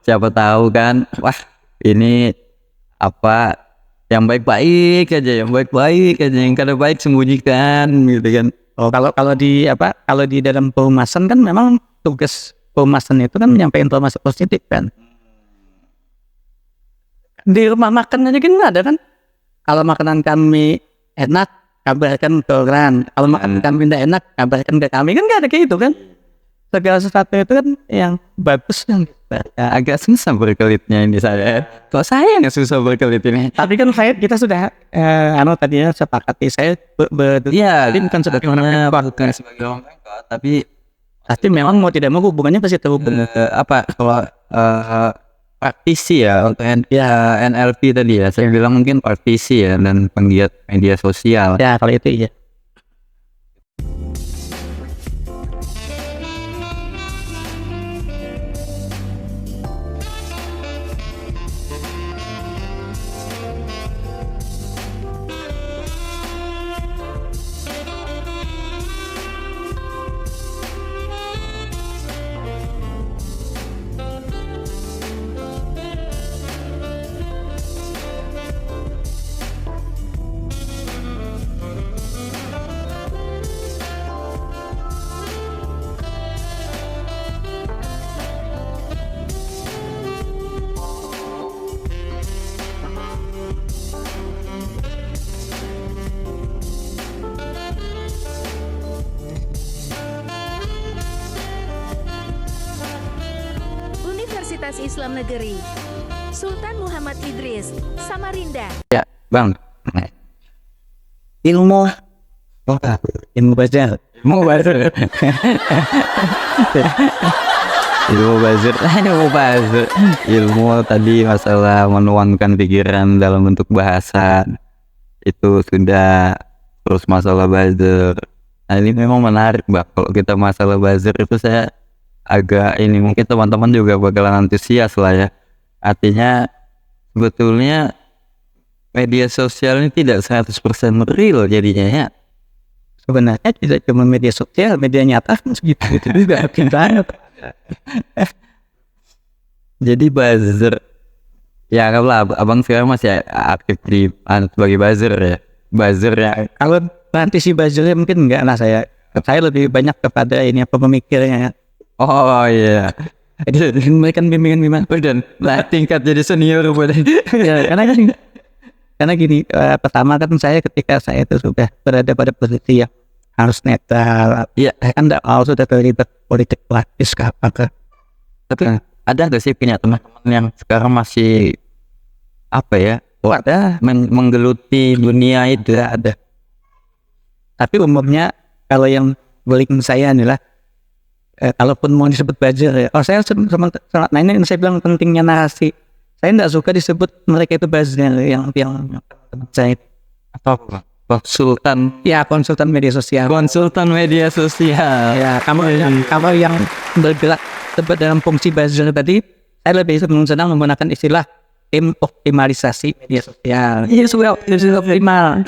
[SPEAKER 2] Siapa tahu kan. Wah, ini apa yang baik-baik aja, yang kada baik sembunyikan gitu kan.
[SPEAKER 3] Oh, kalau di dalam pehumasan kan memang tugas pehumasan itu kan menyampaikan informasi positif kan. Di rumah makan aja kan ada kan. Kalau makanan kami enak, kabarkan ke orang. Kalau makanan kami tidak enak, kabarkan ke kami. Kan nggak ada kayak gitu kan. Segala sesuatu itu kan yang bagus yang
[SPEAKER 2] Agak susah berkelitnya ini saya. Kok saya yang susah berkelit ini?
[SPEAKER 3] tapi kan kita sudah tadinya sepakati saya
[SPEAKER 2] Iya,
[SPEAKER 3] ini bukan sebagai orang pengkot,
[SPEAKER 2] bukan sebagai orang pengkot, tapi
[SPEAKER 3] pasti memang mau tidak mau hubungannya pasti terhubung.
[SPEAKER 2] kalau praktisi ya untuk NLP tadi ya, saya bilang mungkin praktisi ya dan penggiat media sosial.
[SPEAKER 3] Ya kalau itu iya.
[SPEAKER 4] Universitas Islam Negeri Sultan Muhammad Idris, Samarinda.
[SPEAKER 2] Ya, Bang.
[SPEAKER 3] Ilmu belajar.
[SPEAKER 2] Ilmu buzzer. Ilmu tadi masalah menuangkan pikiran dalam bentuk bahasa itu sudah, terus masalah buzzer. Nah ini memang menarik Bang. Kalau kita masalah buzzer itu saya agak ini, mungkin teman-teman juga bakalan antusias lah ya. Artinya sebetulnya media sosial ini tidak 100% real jadinya ya.
[SPEAKER 3] Sebenarnya tidak cuma media sosial, media nyata kan segitu juga banget.
[SPEAKER 2] Jadi buzzer ya, kalau abang sekarang masih aktif di sebagai buzzer ya. Buzzer ya.
[SPEAKER 3] Kalau nanti si buzzernya mungkin enggak lah, saya lebih banyak kepada ini pemikirnya.
[SPEAKER 2] Oh iya.
[SPEAKER 3] Mereka bimbingan
[SPEAKER 2] Dan tingkat jadi senior boleh.
[SPEAKER 3] ya, karena gini, pertama kan saya ketika saya itu sudah berada pada posisi yang harus netral, ya kan enggak mau sudah terlibat politik praktis ke apa.
[SPEAKER 2] Tapi ada nggak sih punya teman-teman yang sekarang masih apa ya?
[SPEAKER 3] Ada
[SPEAKER 2] menggeluti dunia itu ada.
[SPEAKER 3] Tapi umumnya kalau yang beliin saya inilah, kalaupun mau disebut buzzer ya, saya nah ini saya bilang pentingnya narasi. Saya tidak suka disebut mereka itu buzzer yang saya
[SPEAKER 2] Atau konsultan
[SPEAKER 3] media sosial. Ya, kamu yang bergerak tepat dalam fungsi buzzer tadi, saya lebih senang menggunakan istilah tim optimalisasi media sosial. Iya, sudah optimal.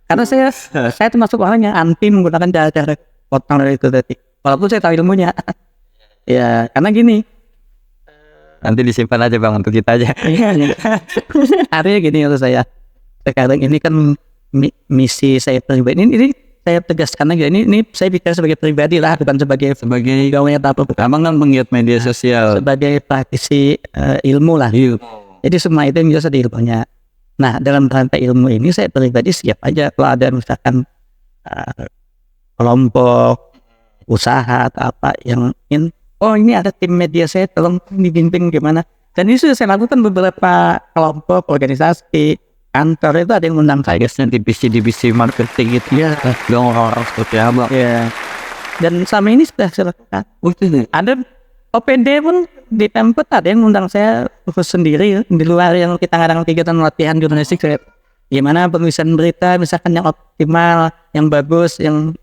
[SPEAKER 3] Karena saya termasuk orang yang anti menggunakan cara-cara potong dari itu tadi. Walaupun saya tahu ilmunya. Ya, karena gini.
[SPEAKER 2] Nanti disimpan aja Bang untuk kita aja.
[SPEAKER 3] Artinya gini untuk saya. Sekarang ini kan misi saya pribadi. Ini saya tegaskan aja. Ini saya bicara sebagai pribadi lah, bukan sebagai gawe apa.
[SPEAKER 2] Abang kan penggiat media sosial.
[SPEAKER 3] Sebagai praktisi ilmu lah. Jadi semua itu yang biasa di ilmunya. Nah, dalam rantai ilmu ini saya pribadi siap aja kalau ada misalkan kelompok usaha atau apa yang ini ada tim media, saya tolong dibimbing gimana. Dan ini sudah saya lakukan beberapa kelompok organisasi kantor itu ada yang undang saya.
[SPEAKER 2] Divisi marketing gitu ya. Dong orang seperti Abang.
[SPEAKER 3] Ya. Dan sama ini sudah saya lakukan. Ada OPD pun di tempat ada yang undang saya khusus sendiri di luar yang kita kadang kegiatan latihan jurnalistik. Gimana penulisan berita misalkan yang optimal, yang bagus, yang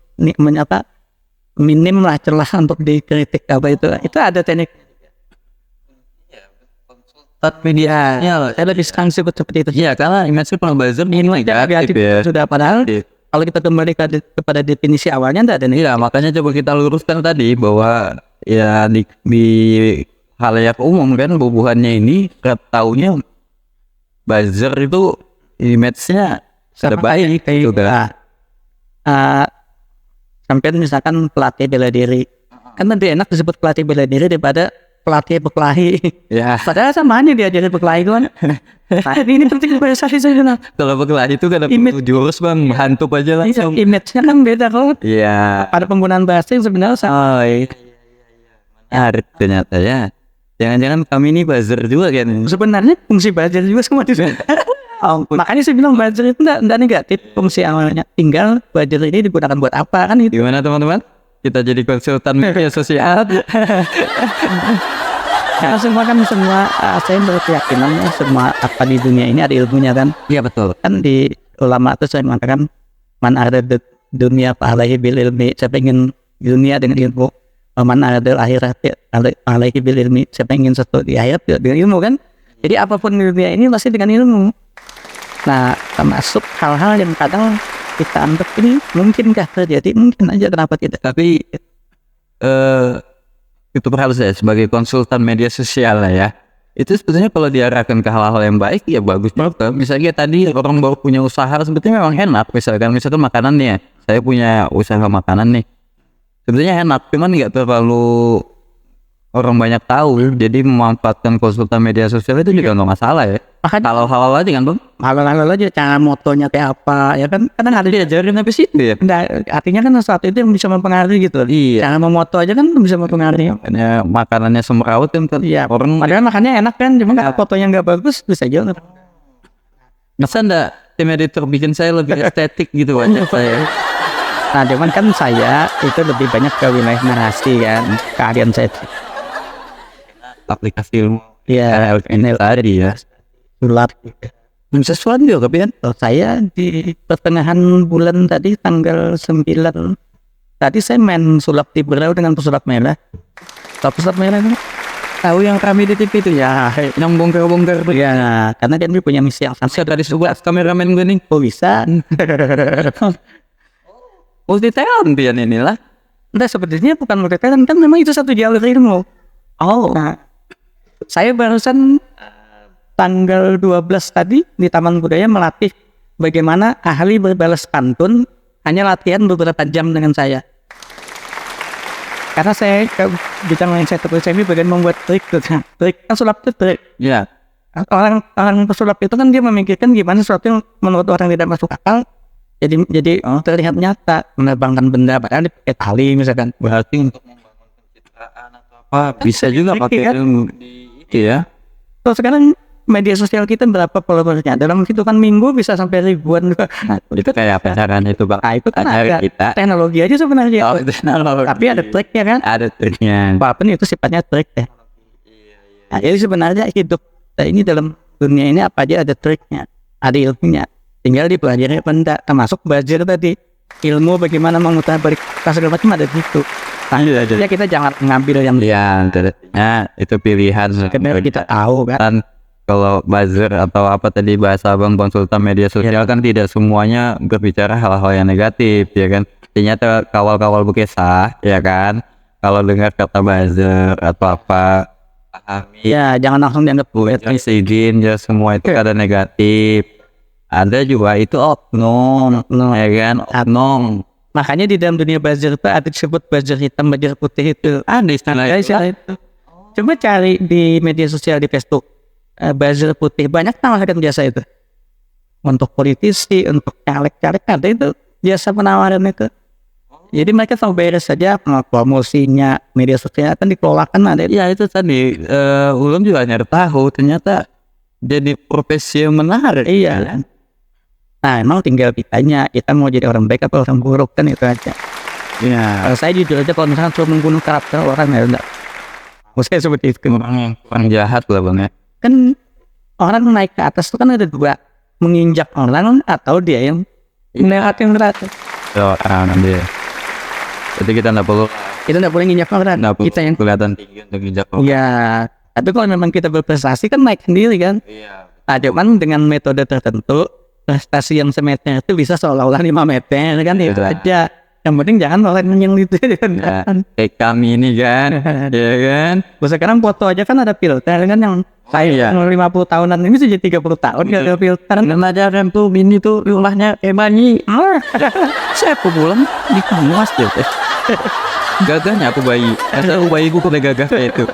[SPEAKER 3] minim lah celah untuk dikritik apa itu ada teknik.
[SPEAKER 2] Konsultan media.
[SPEAKER 3] Saya lebih sekarang sebut seperti itu.
[SPEAKER 2] Iya, karena image buzzer ini negatif ya.
[SPEAKER 3] Sudah padahal kalau kita kembali kepada definisi awalnya tidak ada nih.
[SPEAKER 2] Iya, makanya coba kita luruskan tadi bahwa ya di halayak umum kan bubuhannya ini taunya buzzer itu image-nya sudah baik
[SPEAKER 3] kayak
[SPEAKER 2] juga.
[SPEAKER 3] Sampai misalkan pelatih bela diri, kan lebih enak disebut pelatih bela diri daripada pelatih berkelahi.
[SPEAKER 2] Ya,
[SPEAKER 3] Padahal sama aja diajarin berkelahi kan. Nah, ini penting prestasi saya.
[SPEAKER 2] kalau berkelahi itu kan ada
[SPEAKER 3] Image.
[SPEAKER 2] jurus bang, hantup aja langsung.
[SPEAKER 3] Image-nya kan beda kalau
[SPEAKER 2] Iya.
[SPEAKER 3] pada penggunaan bahasa yang sebenarnya sama.
[SPEAKER 2] Oh iya. Menarik ternyata ya. Jangan-jangan kami ini buzzer juga kan?
[SPEAKER 3] Sebenarnya fungsi buzzer juga sama di sana. Makanya saya bilang buzzer itu enggak negatif fungsi awalnya. Tinggal buzzer ini digunakan buat apa kan itu.
[SPEAKER 2] Gimana teman-teman? Kita jadi konsultan media sosial.
[SPEAKER 3] Karena semua kan saya berkeyakinan semua apa di dunia ini ada ilmunya kan.
[SPEAKER 2] Iya betul.
[SPEAKER 3] Kan di ulama itu saya mengatakan man ada dunia alaihi bil ilmi. Saya pengen dunia dengan ilmu. Man ada akhirat alaihi bil ilmi. Saya pengen sesuatu di akhirat dengan ilmu kan. Jadi apapun di dunia ini pasti dengan ilmu. Nah, termasuk hal-hal yang kadang kita anggap ini mungkinkah terjadi, mungkin aja, kenapa tidak.
[SPEAKER 2] Tapi itu harus ya sebagai konsultan media sosial lah ya. Itu sebetulnya kalau diarahkan ke hal-hal yang baik ya bagus juga. Misalnya tadi orang baru punya usaha sebetulnya memang enak. Misalkan makanan nih ya. Saya punya usaha makanan nih. Sebetulnya enak, cuman nggak terlalu orang banyak tahu. Jadi memanfaatkan konsultan media sosial itu juga nggak masalah ya.
[SPEAKER 3] Makanya
[SPEAKER 2] Kalau halal aja kan bang?
[SPEAKER 3] hal-hal aja cara motonya kayak apa ya kan, kadang ada
[SPEAKER 2] Diajarin habis itu ya.
[SPEAKER 3] Nah, artinya kan sesuatu itu yang bisa mempengaruhi gitu.
[SPEAKER 2] Iya.
[SPEAKER 3] Cara memoto aja kan bisa mempengaruhi.
[SPEAKER 2] Makanya makanannya semeraut kan.
[SPEAKER 3] Iya.
[SPEAKER 2] Orang
[SPEAKER 3] Padahal makannya enak kan, cuma kalau fotonya nggak bagus bisa aja.
[SPEAKER 2] bisa ndak tim editor bikin saya lebih estetik gitu wajah saya.
[SPEAKER 3] Nah, cuman kan saya itu lebih banyak ke wilayah narasi kan, keahlian saya.
[SPEAKER 2] Aplikasi ilmu.
[SPEAKER 3] Iya,
[SPEAKER 2] ini tadi ya.
[SPEAKER 3] sulap.
[SPEAKER 2] Sesuatu juga kan?
[SPEAKER 3] Kalau saya di pertengahan bulan tadi tanggal 9 tadi saya main sulap di Berau dengan pesulap merah. Tahu pesulap merah kan?
[SPEAKER 2] Tahu yang kami di TV itu ya, yang bongkar-bongkar tuh.
[SPEAKER 3] Ya, karena dia punya misi yang sama.
[SPEAKER 2] Saya tadi sebuah kameramen gue nih.
[SPEAKER 3] Oh bisa.
[SPEAKER 2] Multi talent dia inilah.
[SPEAKER 3] Entah sepertinya bukan multi talent, kan memang itu satu jalur ilmu. Oh. Nah, saya barusan tanggal 12 tadi di Taman Budaya melatih bagaimana ahli berbalas pantun hanya latihan beberapa jam dengan saya. Karena saya bidang yang saya terus ini bagian membuat trik kan sulap itu trik.
[SPEAKER 2] Ya.
[SPEAKER 3] Orang pesulap itu kan dia memikirkan gimana sesuatu yang menurut orang tidak masuk akal jadi terlihat nyata, menerbangkan benda padahal dipakai tali misalkan.
[SPEAKER 2] Berarti untuk membangun pencitraan atau apa bisa juga pakai
[SPEAKER 3] kan?
[SPEAKER 2] ilmu di itu ya.
[SPEAKER 3] Terus sekarang media sosial kita berapa followersnya? Dalam hitungan minggu bisa sampai ribuan.
[SPEAKER 2] Nah, itu kayak apa caranya itu bang?
[SPEAKER 3] Nah, itu kan
[SPEAKER 2] Dari
[SPEAKER 3] ada
[SPEAKER 2] kita.
[SPEAKER 3] teknologi aja sebenarnya.
[SPEAKER 2] Oh, teknologi.
[SPEAKER 3] Tapi ada triknya kan?
[SPEAKER 2] Ada triknya.
[SPEAKER 3] Apapun itu sifatnya trik ya. Nah, jadi sebenarnya hidup kita ini dalam dunia ini apa aja ada triknya, ada ilmunya. Tinggal dipelajari apa enggak. Termasuk belajar tadi ilmu bagaimana memutar balik segala macam ada gitu. Ya kita jangan ngambil yang
[SPEAKER 2] Ya, itu pilihan.
[SPEAKER 3] sekedar kita tahu kan.
[SPEAKER 2] Dan kalau buzzer atau apa tadi bahasa abang konsultan media sosial kan tidak semuanya berbicara hal-hal yang negatif ya kan. Ternyata kawal-kawal Bukesa ya kan. Kalau dengar kata buzzer atau apa pahami
[SPEAKER 3] Ya jangan langsung dianggap
[SPEAKER 2] ini seizin ya semua itu ada negatif. Ada juga itu oknum ya kan, oknum.
[SPEAKER 3] Makanya di dalam dunia buzzer itu ada disebut buzzer hitam, buzzer putih itu.
[SPEAKER 2] Ada istilah itu.
[SPEAKER 3] itu. Coba cari di media sosial di Facebook buzzer putih, banyak tawaran jasa itu. Untuk politisi, untuk caleg-caleg ada itu jasa penawaran itu. Jadi mereka tahu beres saja promosinya, media sosial akan dikelolakan ada.
[SPEAKER 2] Ya itu tadi ulum juga nyari tahu ternyata jadi profesi yang menarik.
[SPEAKER 3] Iya. Nah emang tinggal kitanya, kita mau jadi orang baik atau orang buruk kan itu aja.
[SPEAKER 2] Ya.
[SPEAKER 3] Kalau saya jujur aja kalau misalnya suruh membunuh karakter orang ya enggak. Saya seperti itu.
[SPEAKER 2] Orang jahat lah bang ya.
[SPEAKER 3] Kan orang naik ke atas itu kan ada dua, menginjak orang atau dia yang melewati yang berat.
[SPEAKER 2] Dia. Jadi kita nggak perlu
[SPEAKER 3] Boleh nginjak orang, kita yang
[SPEAKER 2] kelihatan tinggi untuk injak orang.
[SPEAKER 3] ya. Tapi kalau memang kita berprestasi kan naik sendiri kan.
[SPEAKER 2] Iya.
[SPEAKER 3] Nah, cuman dengan metode tertentu prestasi yang semeter itu bisa seolah-olah 5 meter kan itu
[SPEAKER 2] Betul.
[SPEAKER 3] aja. Yang penting jangan orang yang itu kan.
[SPEAKER 2] Ya, kayak kami ini kan, ya kan.
[SPEAKER 3] Sekarang foto aja kan ada filter kan yang Saya 50 tahunan ini sudah 30 tahun nggak ada filter.
[SPEAKER 2] Dan aja kan tuh mini tuh rumahnya Emani.
[SPEAKER 3] Saya pulang di kamus deh.
[SPEAKER 2] Gagahnya aku bayi. Aku bayi gue udah gagah kayak itu.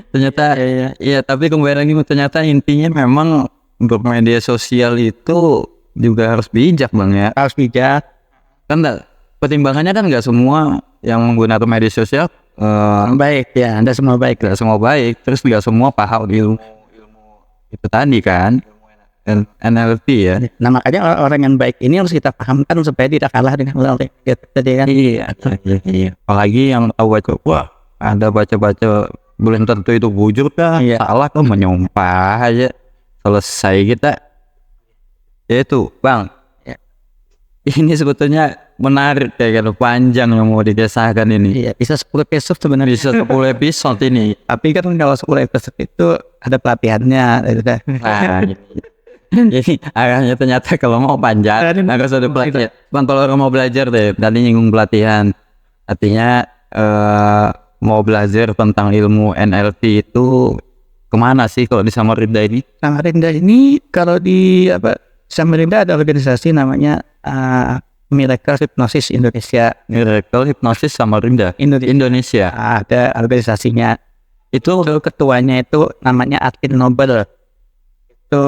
[SPEAKER 2] Ternyata ya tapi kembali lagi ternyata intinya memang bermedia sosial itu juga harus bijak bang ya.
[SPEAKER 3] Harus bijak.
[SPEAKER 2] Kan pertimbangannya kan nggak semua yang menggunakan media sosial
[SPEAKER 3] Baik ya, Anda semua baik.
[SPEAKER 2] nggak semua baik, terus nggak semua paham ilmu itu tadi kan, NLP ya.
[SPEAKER 3] Nah makanya orang yang baik ini harus kita pahamkan supaya tidak kalah dengan orang yang tadi kan.
[SPEAKER 2] Iya. Apalagi yang tahu baca, wah ada baca belum tentu itu bujur kah, salah kah, menyumpah aja selesai kita. Ya itu bang, ini sebetulnya menarik ya kan, panjang yang mau dikisahkan ini.
[SPEAKER 3] Iya, bisa 10 episode sebenarnya.
[SPEAKER 2] Bisa 10 episode ini.
[SPEAKER 3] Tapi kan kalau 10 episode itu ada pelatihannya.
[SPEAKER 2] Nah, jadi arahnya ternyata kalau mau panjang harus ada pelatihan. Bang kalau orang mau belajar deh, tadi nyinggung pelatihan. Artinya mau belajar tentang ilmu NLP itu kemana sih kalau di Samarinda ini?
[SPEAKER 3] Samarinda ini kalau di Samarinda ada organisasi namanya Miracle Hypnosis Indonesia.
[SPEAKER 2] Miracle Hypnosis Samarinda Indonesia.
[SPEAKER 3] Ada organisasinya. Itu ketuanya itu namanya Advin Nobel. Itu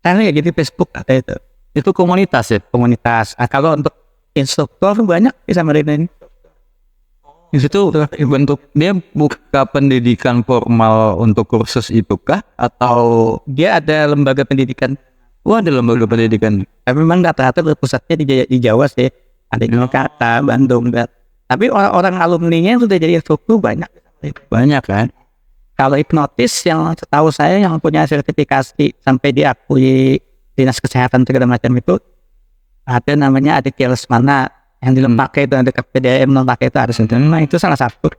[SPEAKER 3] kan ya jadi Facebook ada itu.
[SPEAKER 2] Itu komunitas ya?
[SPEAKER 3] Komunitas. Kalau untuk instruktur banyak di Samarinda ini.
[SPEAKER 2] Itu bentuk dia buka pendidikan formal untuk kursus itu kah? Atau
[SPEAKER 3] dia ada lembaga pendidikan?
[SPEAKER 2] Wah, ada lembaga pendidikan.
[SPEAKER 3] Tapi memang rata-rata pusatnya di Jawa sih. Ada di Jakarta, Bandung, dan tapi orang-orang alumninya sudah jadi instruktur banyak.
[SPEAKER 2] Banyak kan?
[SPEAKER 3] Kalau hipnotis yang setahu saya yang punya sertifikasi sampai diakui dinas kesehatan segala macam itu ada namanya Aditya Lesmana yang di Lembaga itu ada PDM Lembaga itu harus itu. Nah itu salah satu.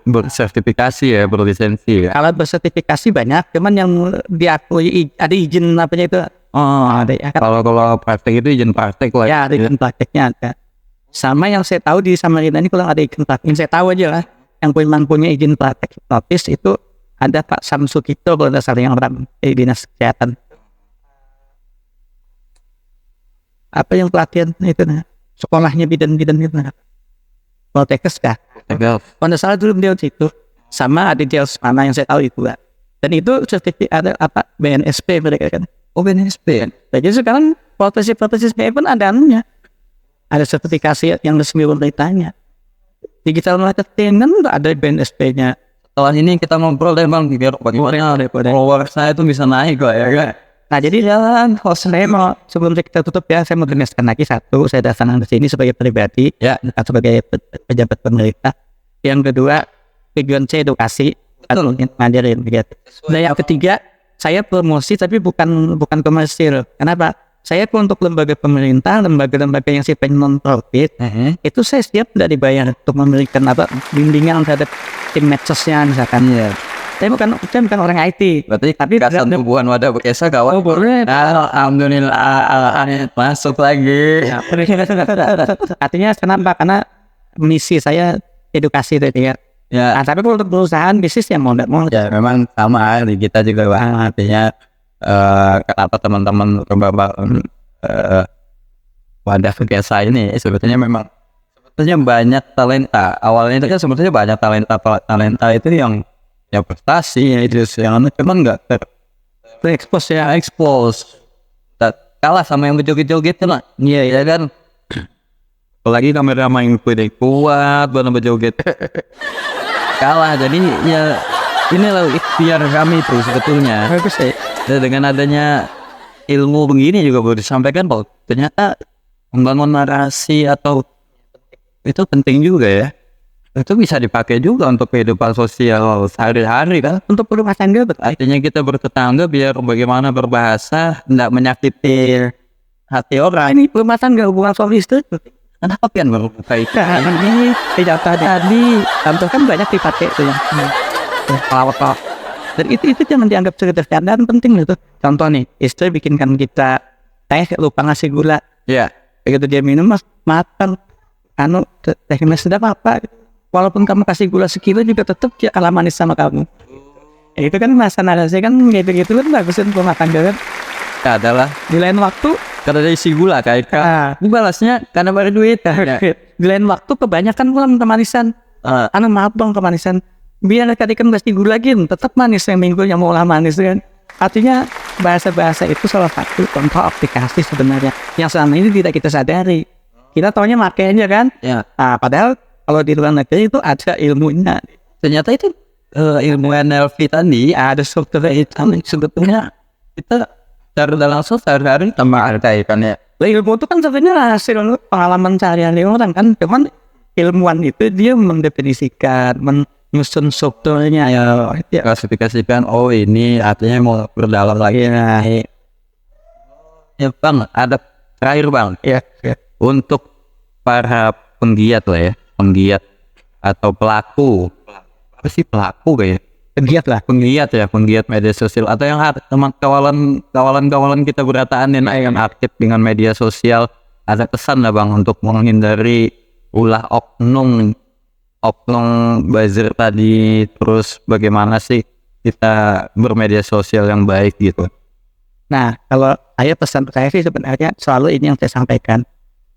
[SPEAKER 2] Bersertifikasi ya, berlisensi ya.
[SPEAKER 3] Kalau bersertifikasi banyak, cuman yang diakui ada izin apanya itu.
[SPEAKER 2] Oh, ada ya. Kalau praktek itu izin praktek lah.
[SPEAKER 3] Ya, ada izin prakteknya ada. Sama yang saya tahu di Samarinda ini kalau ada izin praktek, saya tahu aja lah. Yang punya izin praktek hipnotis itu ada Pak Samsukito kalau tidak salah yang orang dinas kesehatan. Apa yang pelatihan itu nah? Sekolahnya bidan-bidan itu nah. Poltekkes kah? Pada saat dulu beliau itu sama ada Jels mana yang saya tahu itu lah. Dan itu sertifikat ada BNSP mereka kan.
[SPEAKER 2] Oh BNSP.
[SPEAKER 3] Jadi sekarang profesi pun ada anunya. Ada sertifikasi yang resmi pemerintahnya. Digital marketing kan ada BNSP-nya.
[SPEAKER 2] Setelah ini kita ngobrol deh bang, biar bagaimana follower saya itu bisa naik kok ya kan.
[SPEAKER 3] Nah jadi jalan host saya mau sebelum kita tutup ya saya mau tegaskan lagi satu, saya datang ke sini sebagai pribadi ya atau sebagai pejabat pemerintah. Yang kedua tujuan saya edukasi atau ngajarin begitu. Nah yang ketiga saya promosi tapi bukan komersil. Kenapa? Saya pun untuk lembaga pemerintah, lembaga-lembaga yang sifatnya non-profit, itu saya siap tidak dibayar untuk memberikan bimbingan terhadap tim medsosnya misalkan ya. Saya bukan orang IT.
[SPEAKER 2] Berarti tapi kasan tubuhan wadah Bekesa kawan.
[SPEAKER 3] Oh boleh.
[SPEAKER 2] Alhamdulillah masuk lagi.
[SPEAKER 3] Artinya kenapa? Karena misi saya edukasi tadi ya.
[SPEAKER 2] Ya.
[SPEAKER 3] Nah, tapi kalau untuk perusahaan bisnis yang mau tidak mau.
[SPEAKER 2] Ya memang sama di kita juga bang. Artinya kenapa teman-teman wadah Bekesa ini sebetulnya banyak talenta. Awalnya itu kan sebetulnya banyak talenta itu yang prestasi ya itu yang memang nggak terekspos kalah sama yang joget-joget lah. Iya ya kan. Apalagi kamera main kuat benar berjoget kalah. Jadi ya inilah ikhtiar kami itu sebetulnya.
[SPEAKER 3] Bagus ya.
[SPEAKER 2] Dengan adanya ilmu begini juga boleh disampaikan bahwa ternyata membangun narasi atau itu penting juga ya. Itu bisa dipakai juga untuk kehidupan sosial sehari-hari kan, untuk rumah tangga. Artinya kita bertetangga biar bagaimana berbahasa tidak menyakiti hati orang. Ini rumah tangga hubungan suami istri. Kenapa kan baru kaitan
[SPEAKER 3] ini tidak tadi contoh kan banyak dipakai itu ya. Pelawak. Dan itu jangan dianggap sekedar dan penting itu. Contoh nih, istri bikinkan kita teh lupa ngasih gula.
[SPEAKER 2] Iya.
[SPEAKER 3] Begitu dia minum makan teh sedap apa? walaupun kamu kasih gula sekilo juga tetap dia kalah manis sama kamu. Itu kan masa narasi kan gitu-gitu kan bagusin pemakan kan.
[SPEAKER 2] Adalah
[SPEAKER 3] Di lain waktu
[SPEAKER 2] karena ada isi gula kayak ini balasnya karena baru duit.
[SPEAKER 3] di lain waktu kebanyakan pula kemanisan. Maaf bang kemanisan. Biar tadi kan pasti gula lagi tetap manis yang minggunya mau lah manis kan. Artinya bahasa-bahasa itu salah satu contoh aplikasi sebenarnya yang selama ini tidak kita sadari. Kita taunya makainya kan.
[SPEAKER 2] Ya.
[SPEAKER 3] Padahal kalau di luar negeri itu ada ilmunya.
[SPEAKER 2] Ternyata itu ilmu NLP tadi ada struktur itu sebetulnya kita secara langsung sehari-hari tambah arti kan ya.
[SPEAKER 3] Ilmu itu kan sebenarnya hasil pengalaman sehari-hari orang kan. Cuman ilmuwan itu dia mendefinisikan, menyusun strukturnya ya.
[SPEAKER 2] Klasifikasikan ini artinya mau berdalam lagi. Nah, ya bang, ada terakhir bang.
[SPEAKER 3] Ya.
[SPEAKER 2] Untuk para penggiat lah ya, penggiat atau pelaku. Apa sih pelaku kayak? Penggiat media sosial atau yang teman kawalan kita berataan yang aktif dengan media sosial, ada pesan lah bang untuk menghindari ulah oknum buzzer tadi, terus bagaimana sih kita bermedia sosial yang baik gitu.
[SPEAKER 3] Nah, kalau saya pesan saya sih sebenarnya selalu ini yang saya sampaikan.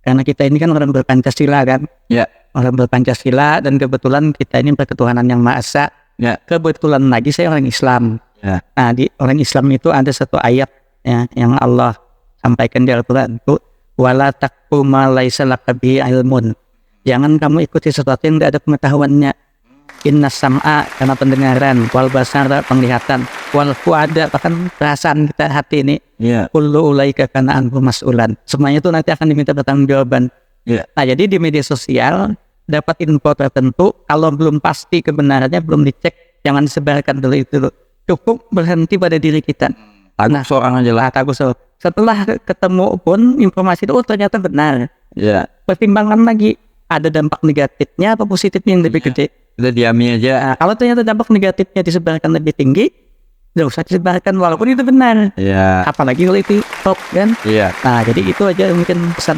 [SPEAKER 3] Karena kita ini kan orang berpancasila kan.
[SPEAKER 2] Ya.
[SPEAKER 3] Orang berpancasila dan kebetulan kita ini berketuhanan yang Maha Esa.
[SPEAKER 2] Ya.
[SPEAKER 3] Kebetulan lagi saya orang Islam.
[SPEAKER 2] Ya.
[SPEAKER 3] Nah, di orang Islam itu ada satu ayat ya, yang Allah sampaikan di Al-Quran itu wala taqfu ma laisa laka bihi ilmun. Jangan kamu ikuti sesuatu yang tidak ada pengetahuannya. Inna sam'a karena pendengaran, wal basara penglihatan, wal fuada bahkan perasaan kita hati ini.
[SPEAKER 2] Ya.
[SPEAKER 3] Kullu ulaika kana anhu mas'ulan. Semuanya itu nanti akan diminta pertanggungjawaban.
[SPEAKER 2] Ya.
[SPEAKER 3] Nah, jadi di media sosial dapat info tertentu, kalau belum pasti kebenarannya, belum dicek, jangan disebarkan dulu itu. Cukup berhenti pada diri kita.
[SPEAKER 2] Nah, seorang aja lah.
[SPEAKER 3] Setelah ketemu pun informasi itu ternyata benar.
[SPEAKER 2] Ya.
[SPEAKER 3] Pertimbangkan lagi ada dampak negatifnya atau positifnya yang lebih gede.
[SPEAKER 2] Kita diami aja.
[SPEAKER 3] Nah, kalau ternyata dampak negatifnya disebarkan lebih tinggi, tidak usah disebarkan walaupun itu benar.
[SPEAKER 2] Ya.
[SPEAKER 3] Apalagi kalau itu top kan.
[SPEAKER 2] Iya.
[SPEAKER 3] Nah, jadi itu aja mungkin pesan.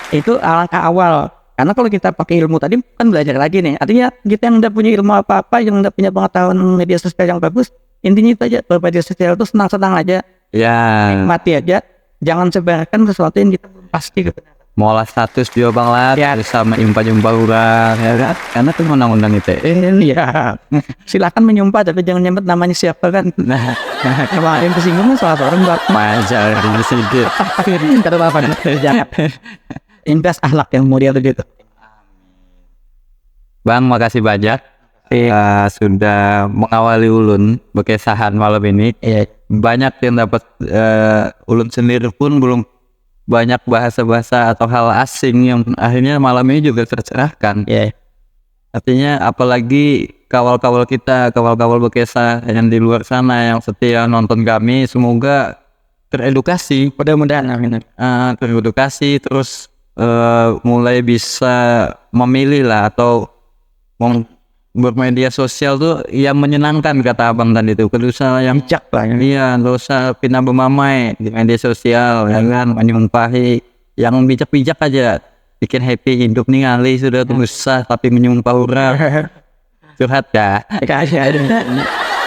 [SPEAKER 3] Itu alangkah awal. Karena kalau kita pakai ilmu tadi kan belajar lagi nih. Artinya kita yang udah punya ilmu apa-apa, yang udah punya pengetahuan media sosial yang bagus, intinya itu aja, media sosial itu senang-senang aja.
[SPEAKER 2] Ya.
[SPEAKER 3] Nikmati aja. Jangan sebarkan sesuatu yang kita belum pasti kebenaran.
[SPEAKER 2] Mola status juga bang lah,
[SPEAKER 3] Ya.
[SPEAKER 2] sama nyumpah orang ya kan? Karena itu undang-undang itu.
[SPEAKER 3] Iya. Silakan menyumpah tapi jangan nyebut namanya siapa kan.
[SPEAKER 2] Nah,
[SPEAKER 3] Kemarin kesinggung salah seorang buat
[SPEAKER 2] majar di sini.
[SPEAKER 3] kata apa? Jangan. Invest akhlak yang mulia begitu.
[SPEAKER 2] Bang, makasih banyak sudah mengawali Ulun berkesahan malam ini.
[SPEAKER 3] Iya.
[SPEAKER 2] Banyak yang dapat Ulun sendiri pun belum banyak bahasa-bahasa atau hal asing yang akhirnya malam ini juga tercerahkan.
[SPEAKER 3] Iya.
[SPEAKER 2] Artinya apalagi kawal-kawal kita, kawal-kawal berkesah yang di luar sana yang setia nonton kami, semoga teredukasi.
[SPEAKER 3] Mudah-mudahan amin.
[SPEAKER 2] Teredukasi terus mulai bisa memilih lah atau bermedia sosial tuh yang menyenangkan kata abang tadi itu, gak usah yang
[SPEAKER 3] Bijak lah.
[SPEAKER 2] iya, gak usah pindah bermamai di media sosial ya kan, menyumpahi yang bijak-bijak aja, bikin happy hidup nih ngali sudah tuh usah tapi menyumpah orang curhat ya.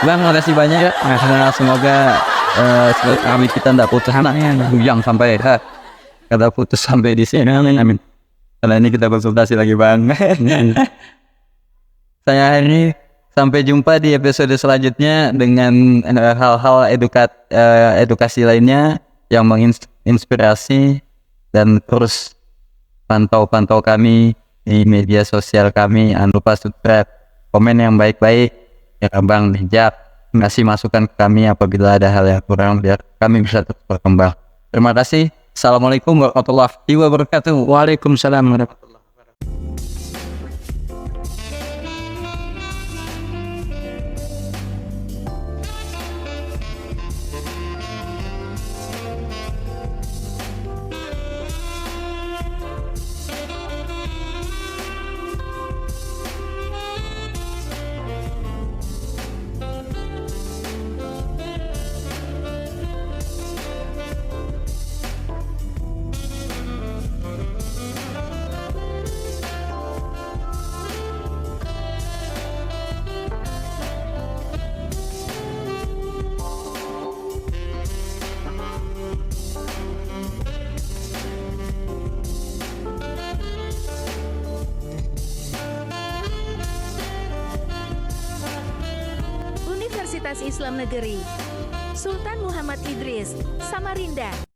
[SPEAKER 2] Bang, makasih banyak. Semoga kami kita ndak putus yang sampai kata putus sampai di sini. Amin. Karena ini kita konsultasi lagi bang. Saya ini sampai jumpa di episode selanjutnya dengan hal-hal edukasi lainnya yang menginspirasi, dan terus pantau kami di media sosial kami. Jangan lupa subscribe, komen yang baik-baik ya abang, bijak, ngasih masukan ke kami apabila ada hal yang kurang biar kami bisa terus berkembang. Terima kasih. Assalamualaikum warahmatullahi wabarakatuh.
[SPEAKER 3] Waalaikumsalam warahmatullahi
[SPEAKER 4] Universitas Islam Negeri Sultan Muhammad Idris, Samarinda.